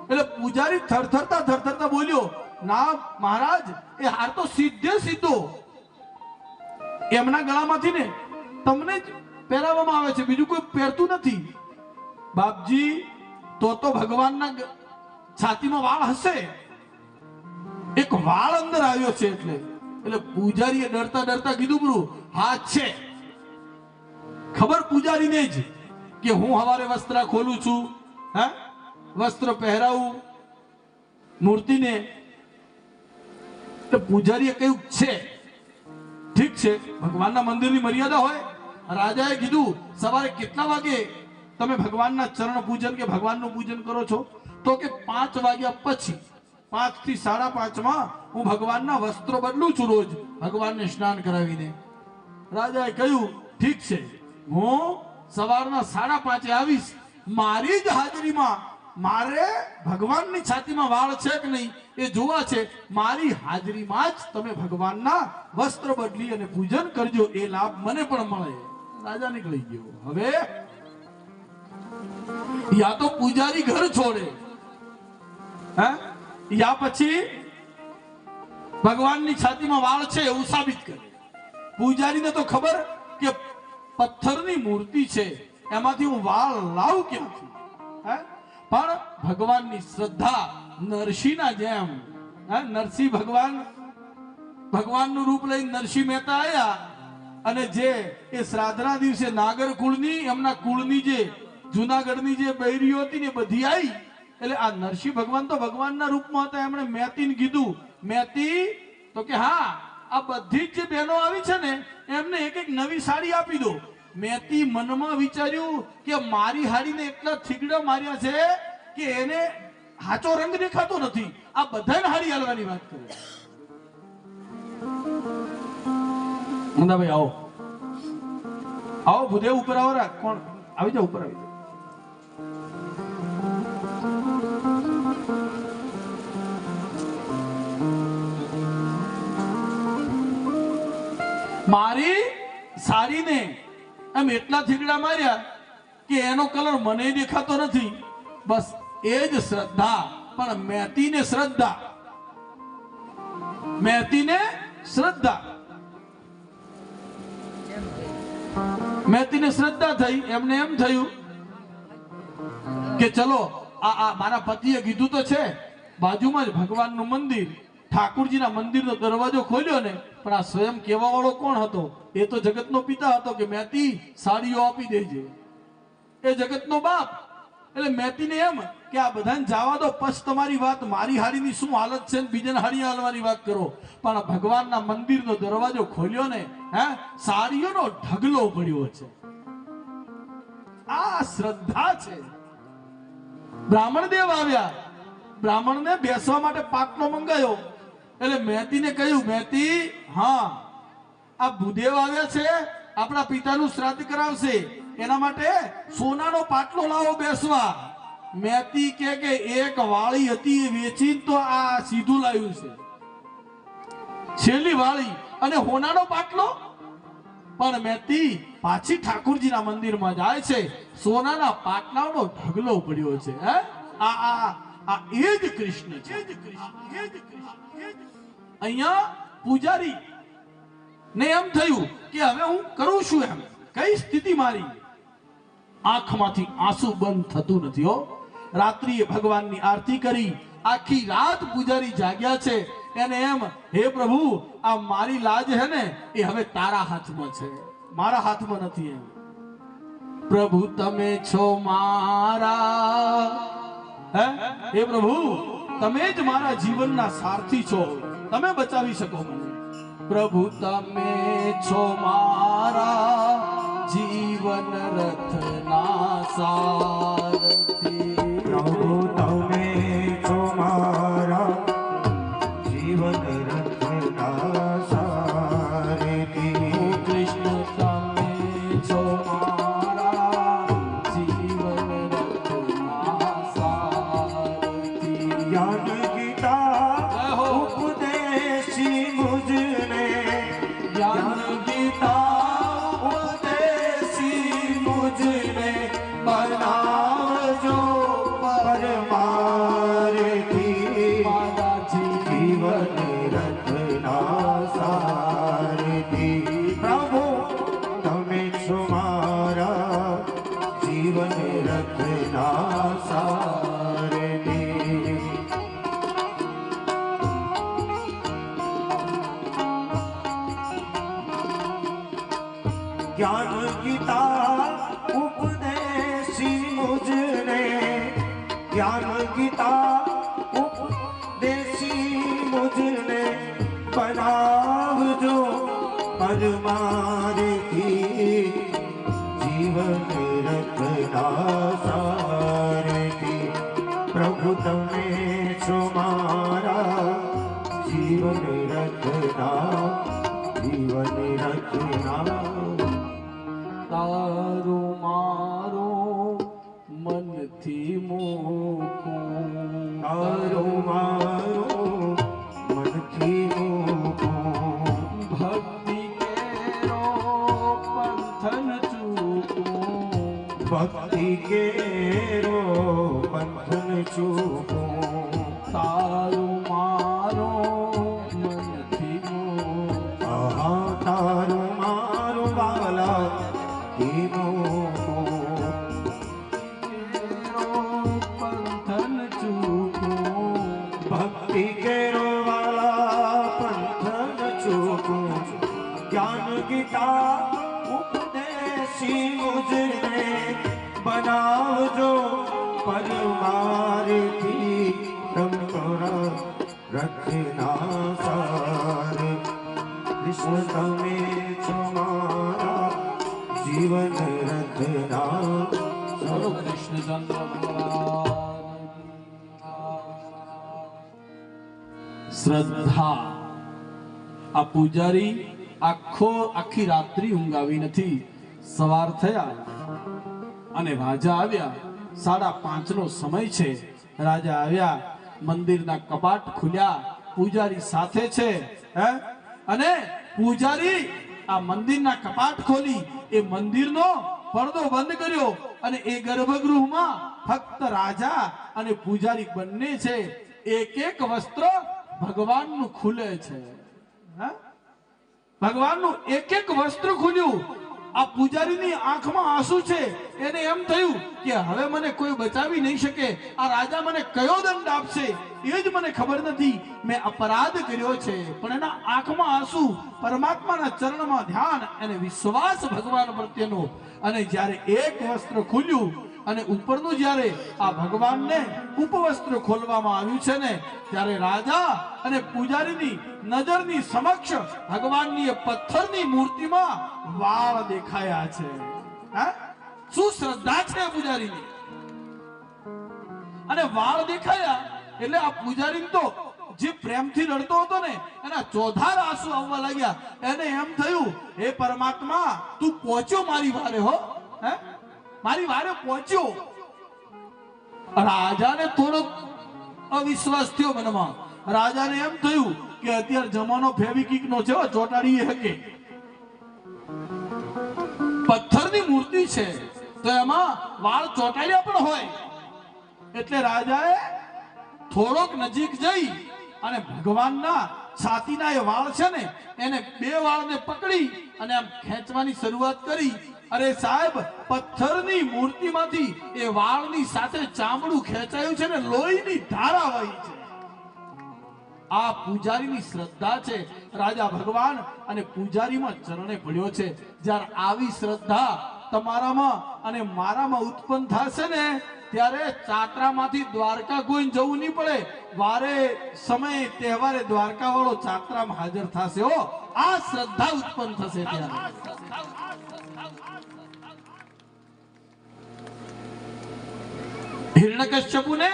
એટલે પૂજારી થરથરતા બોલ્યો, ના મહારાજ, એ હાર તો સીધે સીધો એમના ગળામાંથી ને તમને જ પહેરાવવામાં આવે છે, બીજું કોઈ પહેરતું નથી. બાપજી, તો ભગવાનના છાતીમાં વાળ હશે. એક વાળ અંદર આવ્યો છે. એટલે પૂજારીએ ડરતા કીધું, બરું હા છે. ખબર પૂજારીને જ કે હું હવારે વસ્ત્ર ખોલું છું, વસ્ત્ર પહેરાવું મૂર્તિને. તો પૂજારીએ કહ્યું છે ઠીક છે, ભગવાનના મંદિરની મર્યાદા હોય. રાજાએ કીધું, સવારે કેટલા વાગે તમે ભગવાનના ચરણ પૂજન કે ભગવાનનું પૂજન કરો છો? તો કે 5 વાગ્યા પછી, 5 થી 5:30 હું ભગવાનના વસ્ત્રો બદલું છું રોજ, ભગવાનને સ્નાન કરાવીને. રાજાએ કહ્યું, ઠીક છે, હું સવારના 5:30 આવીશ. મારી જ હાજરીમાં મારે ભગવાનની છાતીમાં વાળ છે કે નહીં એ જોવા છે. મારી હાજરીમાં જ તમે ભગવાનના વસ્ત્ર બદલી અને પૂજન કરજો, એ લાભ મને પણ મળે. રાજા નીકળી ગયો. હવે યા તો પૂજારી ઘર છોડે, યા પછી ભગવાનની છાતીમાં વાળ છે એવું સાબિત કરે. પૂજારીને તો ખબર કે પથ્થરની મૂર્તિ છે, એમાંથી હું વાળ લાવું ક્યાંથી? પણ ભગવાનની શ્રદ્ધા નરસિંહના જેમ, નરસિંહ ભગવાનનું રૂપ લઈને નરસિંહ મહેતા આવ્યા અને જે એ શ્રાદ્ધના દિવસે નાગર કુળની, એમના કુળની જે જુનાગઢની જે બૈરીઓ હતી ને બધી આવી. એટલે આ નરસિંહ ભગવાન તો ભગવાનના રૂપમાં હતા. એમણે મહેતીને કીધું, મહેતી, તો કે હા, આ બધી જ જે બહેનો આવી છે ને એમને એક નવી સાડી આપી દો. મહેતી મનમાં વિચાર્યું કે મારી હાડીને એટલા થીગડા માર્યા છે કે એને હાચો રંગ દેખાતો નથી, આ બધાને હાડી હાલવાની વાત કરે. ભાઈ આવો આવો, ભૂદેવ ઉપર આવો. કોણ આવી જાઓ, ઉપર આવી જાઓ. મારી સાડીને એમ એટલા થીગડા માર્યા કે એનો કલર મને દેખાતો નથી. બસ એ જ શ્રદ્ધા. પણ મહેતીને શ્રદ્ધા થઈ. એમને એમ થયું કે ચલો, આ મારા પતિએ કીધું તો છે, બાજુમાં જ ભગવાનનું મંદિર, ઠાકુરજીના મંદિરનો દરવાજો ખોલ્યો ને, પણ આ સ્વયં કહેવા વાળો કોણ હતો? એ તો જગતનો પિતા હતો કે મહેતી સાડીઓ આપી દેજે. એ જગતનો બાપ. એટલે મહેતીને એમ કે આ બધાને જવા દો, પછી તમારી વાત, મારી હાડીની શું હાલત છે, બીજાની હાડી હાલવાની વાત કરો. પણ ભગવાનના મંદિરનો દરવાજો ખોલ્યો ને, સાડીઓનો ઢગલો પડ્યો છે. આ શ્રદ્ધા છે. બ્રાહ્મણ દેવ આવ્યા, બ્રાહ્મણને બેસવા માટે પાટલો મંગાયો. એટલે મહેતીને કહ્યું, મહેતી, હા, આ ભૂદેવ આવ્યા છે, આપણા પિતાનું શ્રાદ્ધ કરાવશે, એના માટે સોનાનો પાટલો લાવો બેસવા. મહેતી કે એક વાળી હતી એ વેચીને તો આ સીધું લાવ્યું છે, છેલ્લી વાળી અને હોનાનો પાટલો. પણ મહેતી પાછી ઠાકુરજીના મંદિરમાં જાય છે, સોનાના પાટલાનો ઢગલો પડ્યો છે. આ એ જ કૃષ્ણ છે. અહીંયા પૂજારી ને એમ થયું કે હવે હું કરું શું, એમ કઈ સ્થિતિ મારી. આંખમાંથી આંસુ બંધ થતું નથી હો. રાત્રિએ ભગવાનની આરતી કરી, આખી રાત પૂજારી જાગ્યા છે. એને એમ, હે પ્રભુ, આ મારી લાજ હે ને એ હવે તારા હાથમાં છે, મારા હાથમાં નથી. એમ પ્રભુ તમે છો મારા, હે પ્રભુ તમે જ મારા જીવનના સારથી છો, તમે બચાવી શકો મને. પ્રભુ તમે છો મારા જીવન રથના સારથી. પ્રભુ તમે છો મારા જીવન રથના સારથી. કૃષ્ણ તમે છો મારા જીવન રથના સારથી. જ્ઞાન ગીતા ઉપદેશી મુજને, જ્ઞાન ગીતા ઉપદેશી મુજને બનાવજો પરમારથી. મારા જીવન રથના સારથી. પ્રભુ તમે છો મારા જીવન રથના સારથી. જ્ઞાન ગીતા ઉપદેશી મુજને, જ્ઞાન ગીતા ઉપદેશી મુજને બનાવજો પરમારથી. જીવન રથના સારથી. પ્રભુ તમે છો મારા જીવન રથના, જીવન રથના. તારું મારું મનથી મૂકું, તારું મારું મનથી મૂકું. ભક્તિ કેરો પંથન ચૂકું, ભક્તિ કેરો બંધન ચૂકું. તારું મારું મનથી મૂકું. આહા તારું મારું વાલા થી મૂકું. પંથન ચૂકું, ભક્તિ કેરો વાલા પંથન ચૂકું. જ્ઞાન ગીતા ઉપદેશી મુજને બનાવજો પરમારથી. તમારા રથના સાર. કૃષ્ણ તમે છો મારા જીવન રથના. બોલો કૃષ્ણચંદ્ર ભગવાન. શ્રદ્ધા. આ પૂજારી આખી રાત્રિ ઊંઘ આવી નથી. સવાર થયા અને રાજા આવ્યા. 5:30 નો સમય છે. રાજા આવ્યા, મંદિરના કપાટ ખુલ્યા, પૂજારી સાથે છે. અને પૂજારી આ મંદિરના કપાટ ખોલી, એ મંદિરનો પડદો બંધ કર્યો અને એ ગર્ભગૃહમાં ફક્ત રાજા અને પૂજારી બંને છે. એક એક વસ્ત્ર ભગવાનનું ખુલે છે. ભગવાનનું એક એક વસ્ત્ર ખુલ્યું. આ પૂજારીની આંખમાં આંસુ છે. એને એમ થયું કે હવે મને કોઈ બચાવી નહીં શકે. આ રાજા મને કયો દંડ આપશે એ જ મને ખબર નથી. મેં અપરાધ કર્યો છે. પણ એના આંખમાં આંસુ, પરમાત્માના ચરણમાં ધ્યાન અને વિશ્વાસ ભગવાન પ્રત્યેનો. અને જ્યારે એક વસ્ત્ર ખુલ્યું અને ઉપરનું જ્યારે આ ભગવાનને ઉપવસ્ત્ર ખોલવામાં આવ્યું છે ને, ત્યારે રાજા અને પૂજારીની નજરની સમક્ષ ભગવાનની એ પથ્થરની મૂર્તિમાં વાળ દેખાયા છે. શું શ્રદ્ધા છે પૂજારીની! અને વાળ દેખાયા એટલે આ પૂજારી તો જે પ્રેમથી રડતો હતો ને, એના ચોધાર આંસુ આવવા લાગ્યા. એને એમ થયું, હે પરમાત્મા, તું પહોંચ્યો મારી વારે. હો, મારી વારે પહોંચ્યો. રાજાને થોડો અવિશ્વાસ થયો મનમાં. રાજાને એમ થયું કે અત્યારે જમાનો ફેવિકિક નો છે, ચોટાડી શકે. પથ્થરની મૂર્તિ છે તો એમાં વાળ ચોટાડ્યા પણ હોય. એટલે રાજાએ થોડોક નજીક જઈ અને ભગવાનના છાતીના એ વાળ છે ને એને બે વાળને પકડી અને આમ ખેંચવાની શરૂઆત કરી. અરે સાહેબ, પથ્થરની મૂર્તિમાંથી એ વાળની સાથે ચામડું ખેંચાયું છે ને લોહીની ધારા વહી છે. આ પૂજારીની શ્રદ્ધા છે. રાજા ભગવાન અને પૂજારીમાં ચરણે પડ્યો છે. જ્યારે આવી શ્રદ્ધા તમારામાં અને મારામાં ઉત્પન્ન થશે ને ત્યારે ચાત્રામાંથી દ્વારકા કોઈ જવું નહીં પડે. વારે સમય તહેવારે દ્વારકા વાળો ચાત્રામાં હાજર થશે. હો, આ શ્રદ્ધા ઉત્પન્ન થશે ત્યારે. હિરણ્યકશ્યપુને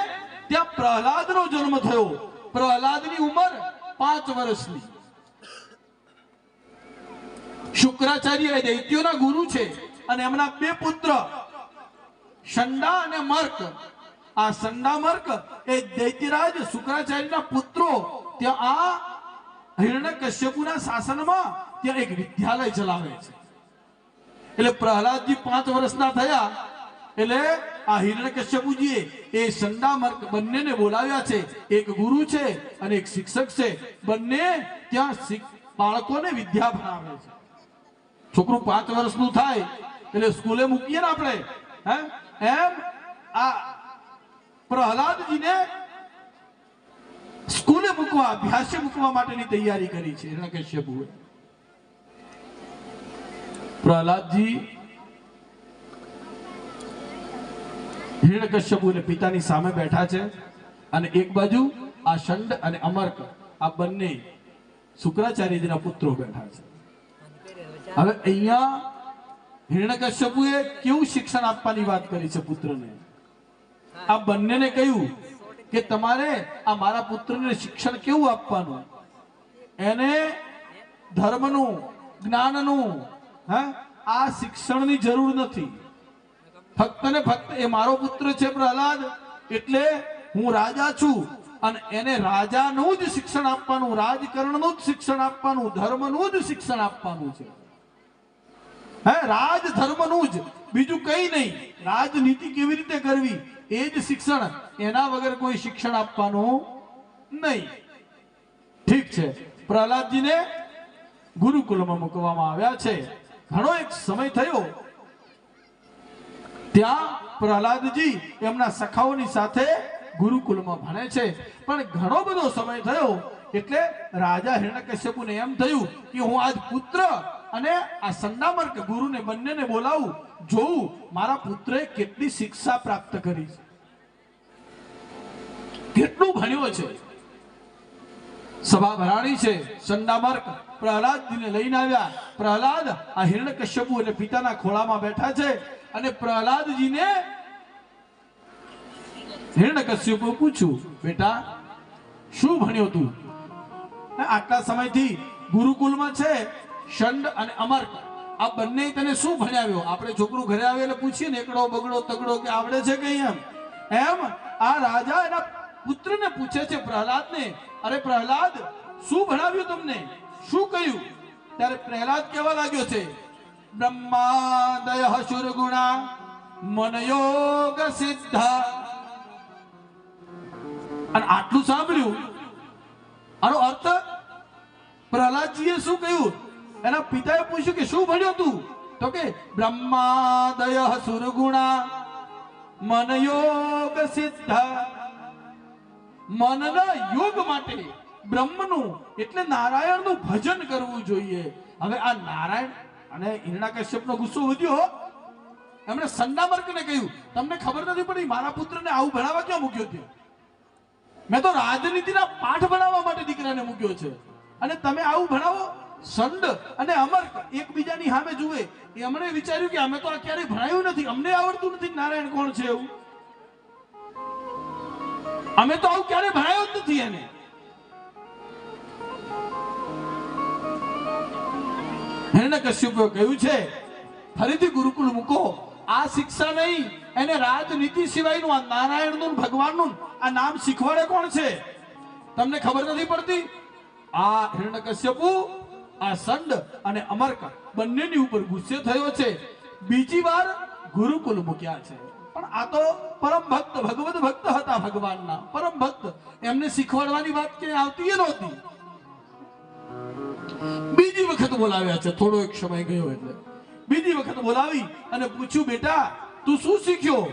ત્યાં પ્રહલાદનો જન્મ થયો. પ્રહલાદની ઉંમર 5 વર્ષની. શુક્રાચાર્ય એ દૈત્યોના ગુરુ છે અને એમના 2 પુત્ર શંડા અને મર્ક. આ શંડા મર્ક એ દૈત્યરાજ શુક્રાચાર્યના પુત્રો ત્યાં આ હિરણ્યકશ્યપુના શાસનમાં ત્યાં એક વિદ્યાલય ચલાવે છે. એટલે પ્રહલાદજી 5 વર્ષના થયા એટલે આ હિરણ્યકશ્યપુજીએ એ શંડા મર્ક બંનેને બોલાવ્યા છે. એક ગુરુ છે અને એક શિક્ષક છે. બંને ત્યાં બાળકોને વિદ્યા ભણાવે છે. છોકરું 5 વર્ષનું થાય એટલે સ્કૂલે મૂકીએ ને આપણે, એમ આ પ્રહલાદજીને સ્કૂલે મૂકવા, અભ્યાસે મૂકવા માટેની તૈયારી કરી છે હિરણ્યકશ્યપુએ. પ્રહલાદજી હિરણ્યકશ્યપુને પિતાની સામે બેઠા છે અને એક બાજુ આ શંડ અને અમર્ક આ બંને શુક્રાચાર્યજીના પુત્રો બેઠા છે. હવે અહીંયા હિરણ્યકશ્યપુએ કેવું શિક્ષણ આપવાની વાત કરી છે પુત્રને. આ બંનેને કહ્યું કે તમારે આ મારા પુત્રને શિક્ષણ કેવું આપવાનું, એને ધર્મનું, જ્ઞાનનું, આ શિક્ષણની જરૂર નથી. ફક્ત ને ફક્ત એ મારો પુત્ર છે પ્રહલાદ, એટલે હું રાજા છું અને એને રાજાનું જ શિક્ષણ આપવાનું, રાજકારણનું જ શિક્ષણ આપવાનું, ધર્મનું જ શિક્ષણ આપવાનું છે. રાજ ધર્મનું જ, બીજું કઈ નહીં. રાજનીતિ કેવી રીતે કરવી એ જ શિક્ષણ, એના વગર કોઈ શિક્ષણ આપવાનું નહીં. ઠીક છે, પ્રહલાદજીને ગુરુકુલમાં મૂકવામાં આવ્યા છે. ઘણો એક સમય થયો ત્યાં પ્રહલાદજી એમના સખાઓની સાથે ગુરુકુલમાં ભણે છે. પણ ઘણો બધો સમય થયો એટલે રાજા હિરણ્યકશ્યપુને એમ થયું કે હું આજ પુત્ર અને આ સંડામર્ક ગુરુને બંનેને બોલાવું, જોઉં મારા પુત્રએ કેટલી શિક્ષા પ્રાપ્ત કરી છે, કેટલું ભણ્યો છે. સભા ભરાણી છે. સંડામર્ક પ્રહલાદજીને લઈને આવ્યા. પ્રહલાદ આ હિરણ્યકશ્યપુ એટલે પિતાના ખોળામાં બેઠા છે અને પ્રહલાદજીને હિરણ્યકશ્યપુએ પૂછ્યું, બેટા શું ભણ્યો તું? આટલા સમયથી ગુરુકુલમાં છે શંડ અને અમર્ક, આ બંને તને શું ભણાવ્યો? આપણે છોકરું ઘરે આવે એટલે પૂછીએ ને એકડો બગડો તગડો કે આવડે છે કઈ, એમ આ રાજા એના પુત્રને પૂછે છે પ્રહલાદને, અરે પ્રહલાદ શું ભણાવ્યું તમને, શું કહ્યું? ત્યારે પ્રહલાદ કહેવા લાગ્યો છે, બ્રહ્માદય શુરગુણા મનયોગ સિદ્ધા. અને આટલું સાંભળ્યું, આનો અર્થ પ્રહલાદજીએ શું કહ્યું? એના પિતાએ પૂછ્યું કે શું ભણ્યો તું? તો કે બ્રહ્માદય સુરગુણા મનયોગ સિદ્ધા. મનના યોગ માટે બ્રહ્મનું એટલે નારાયણનું ભજન કરવું જોઈએ. હવે આ નારાયણ અને હિરણ્યકશ્યપનો ગુસ્સો વધ્યો. એમણે સંડામર્કને કહ્યું, તમને ખબર નથી પડી મારા પુત્રને આવું ભણાવવા ક્યાં મૂક્યો છે? મેં તો રાજનીતિના પાઠ ભણાવવા માટે દીકરાને મૂક્યો છે અને તમે આવું ભણાવો? સંડ અને અમર્ક એકબીજાની સામે જુએ. એમણે વિચાર્યું કે અમે તો આ ક્યારેય ભણાયું નથી, અમને આવડતું નથી નારાયણ કોણ છે એવું, અમે તો આવું ક્યારે ભણાયું જ નથી. એને હિરણ્યકશ્યપુએ કહ્યું છે ફરીથી ગુરુકુળ મૂકો. આ શિક્ષા નહીં, એને રાજનીતિ સિવાયનું આ નારાયણનું ભગવાનનું આ નામ શીખવાડે કોણ છે? તમને ખબર નથી પડતી? આ હિરણ્યકશ્યપુ આ સંડ અને અમર્ક બંનેની ઉપર ગુસ્સે થયો છે. બીજી વાર ગુરુકુલ મૂક્યા છે. પણ આ તો પરમ ભક્ત ભગવદ ભક્ત હતા, ભગવાનના પરમ ભક્ત. એમને શીખવાડવાની વાત ક્યાંય આવતી નહોતી. બોલાવ્યા છે, થોડો એક સમય ગયો એટલે બીજી વખત બોલાવી અને પૂછ્યું, બેટા તું શું શીખ્યો?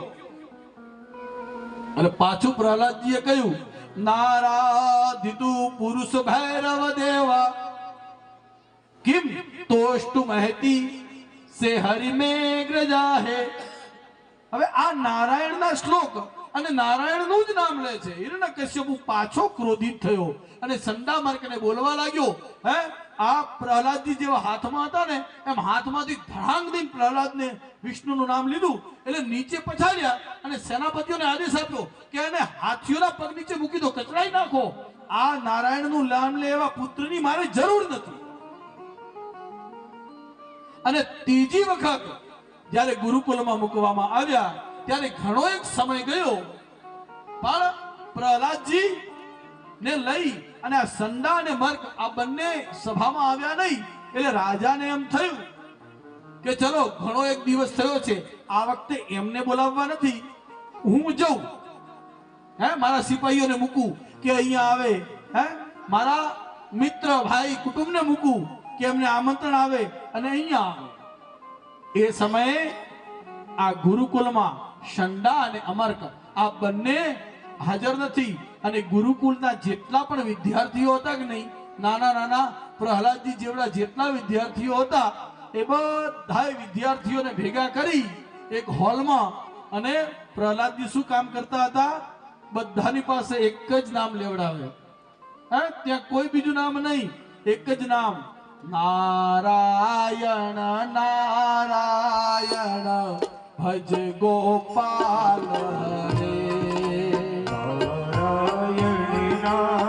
અને પાછું પ્રહલાદજીએ કહ્યું, નારાધિતુ પુરુષ ભૈરવ દેવા કિમ તોષ્ટુ મહેતી સે હરિ મેઘ્ર જાહે. હવે આ નારાયણના શ્લોક અને નારાયણનું જ નામ લે છે. હિરણ્યકશ્યપુ પાછો ક્રોધિત થયો અને સંડા માર્ગને બોલવા લાગ્યો. હે, આ પ્રહલાદજી જેવા હાથમાં હતા ને એમ હાથમાંથી ધડાંગ દઈને પ્રહલાદને વિષ્ણુનું નામ લીધું એટલે નીચે પછાડ્યા અને સેનાપતિઓને આદેશ આપ્યો કે એને હાથીઓના પગ નીચે મૂકી દો, કચડાઈ નાખો. આ નારાયણનું નામ લે એવા પુત્રની મારે જરૂર નથી. અને ત્રીજી વખત જ્યારે ગુરુકુલમાં મૂકવામાં આવ્યા ત્યારે ઘણો એક સમય ગયો, પણ પ્રહલાદજી ને લઈ અને આ સંડા અને મર્ક આ બંને સભામાં આવ્યા નહીં. એટલે રાજાને એમ થયું કે ચલો ઘણો એક દિવસ થયો છે, આ વખતે એમને બોલાવવા નથી, હું જઉં, હે, મારા સિપાહીઓને મૂકું કે અહીંયા આવે, હે, મારા મિત્ર ભાઈ કુટુંબને મૂકું કે એમને આમંત્રણ આવે અને અહીંયા આવે. એ સમયે આ ગુરુકુલમાં સંડા અને અમર્ક આ બંને હાજર નથી. અને ગુરુકુલના જેટલા પણ વિદ્યાર્થીઓ હતા કે નહીં, નાના નાના પ્રહલાદજી જેવડા જેટલા વિદ્યાર્થીઓ હતા એ બધા વિદ્યાર્થીઓને ભેગા કરી એક હોલમાં, અને પ્રહલાદજી શું કામ કરતા હતા? બધાની પાસે એક જ નામ લેવડાવે. ત્યાં કોઈ બીજું નામ નહીં, એક જ નામ, નારાયણ નારાયણ ભજ ગોપાલ હરે. નારાયણ નારાયણ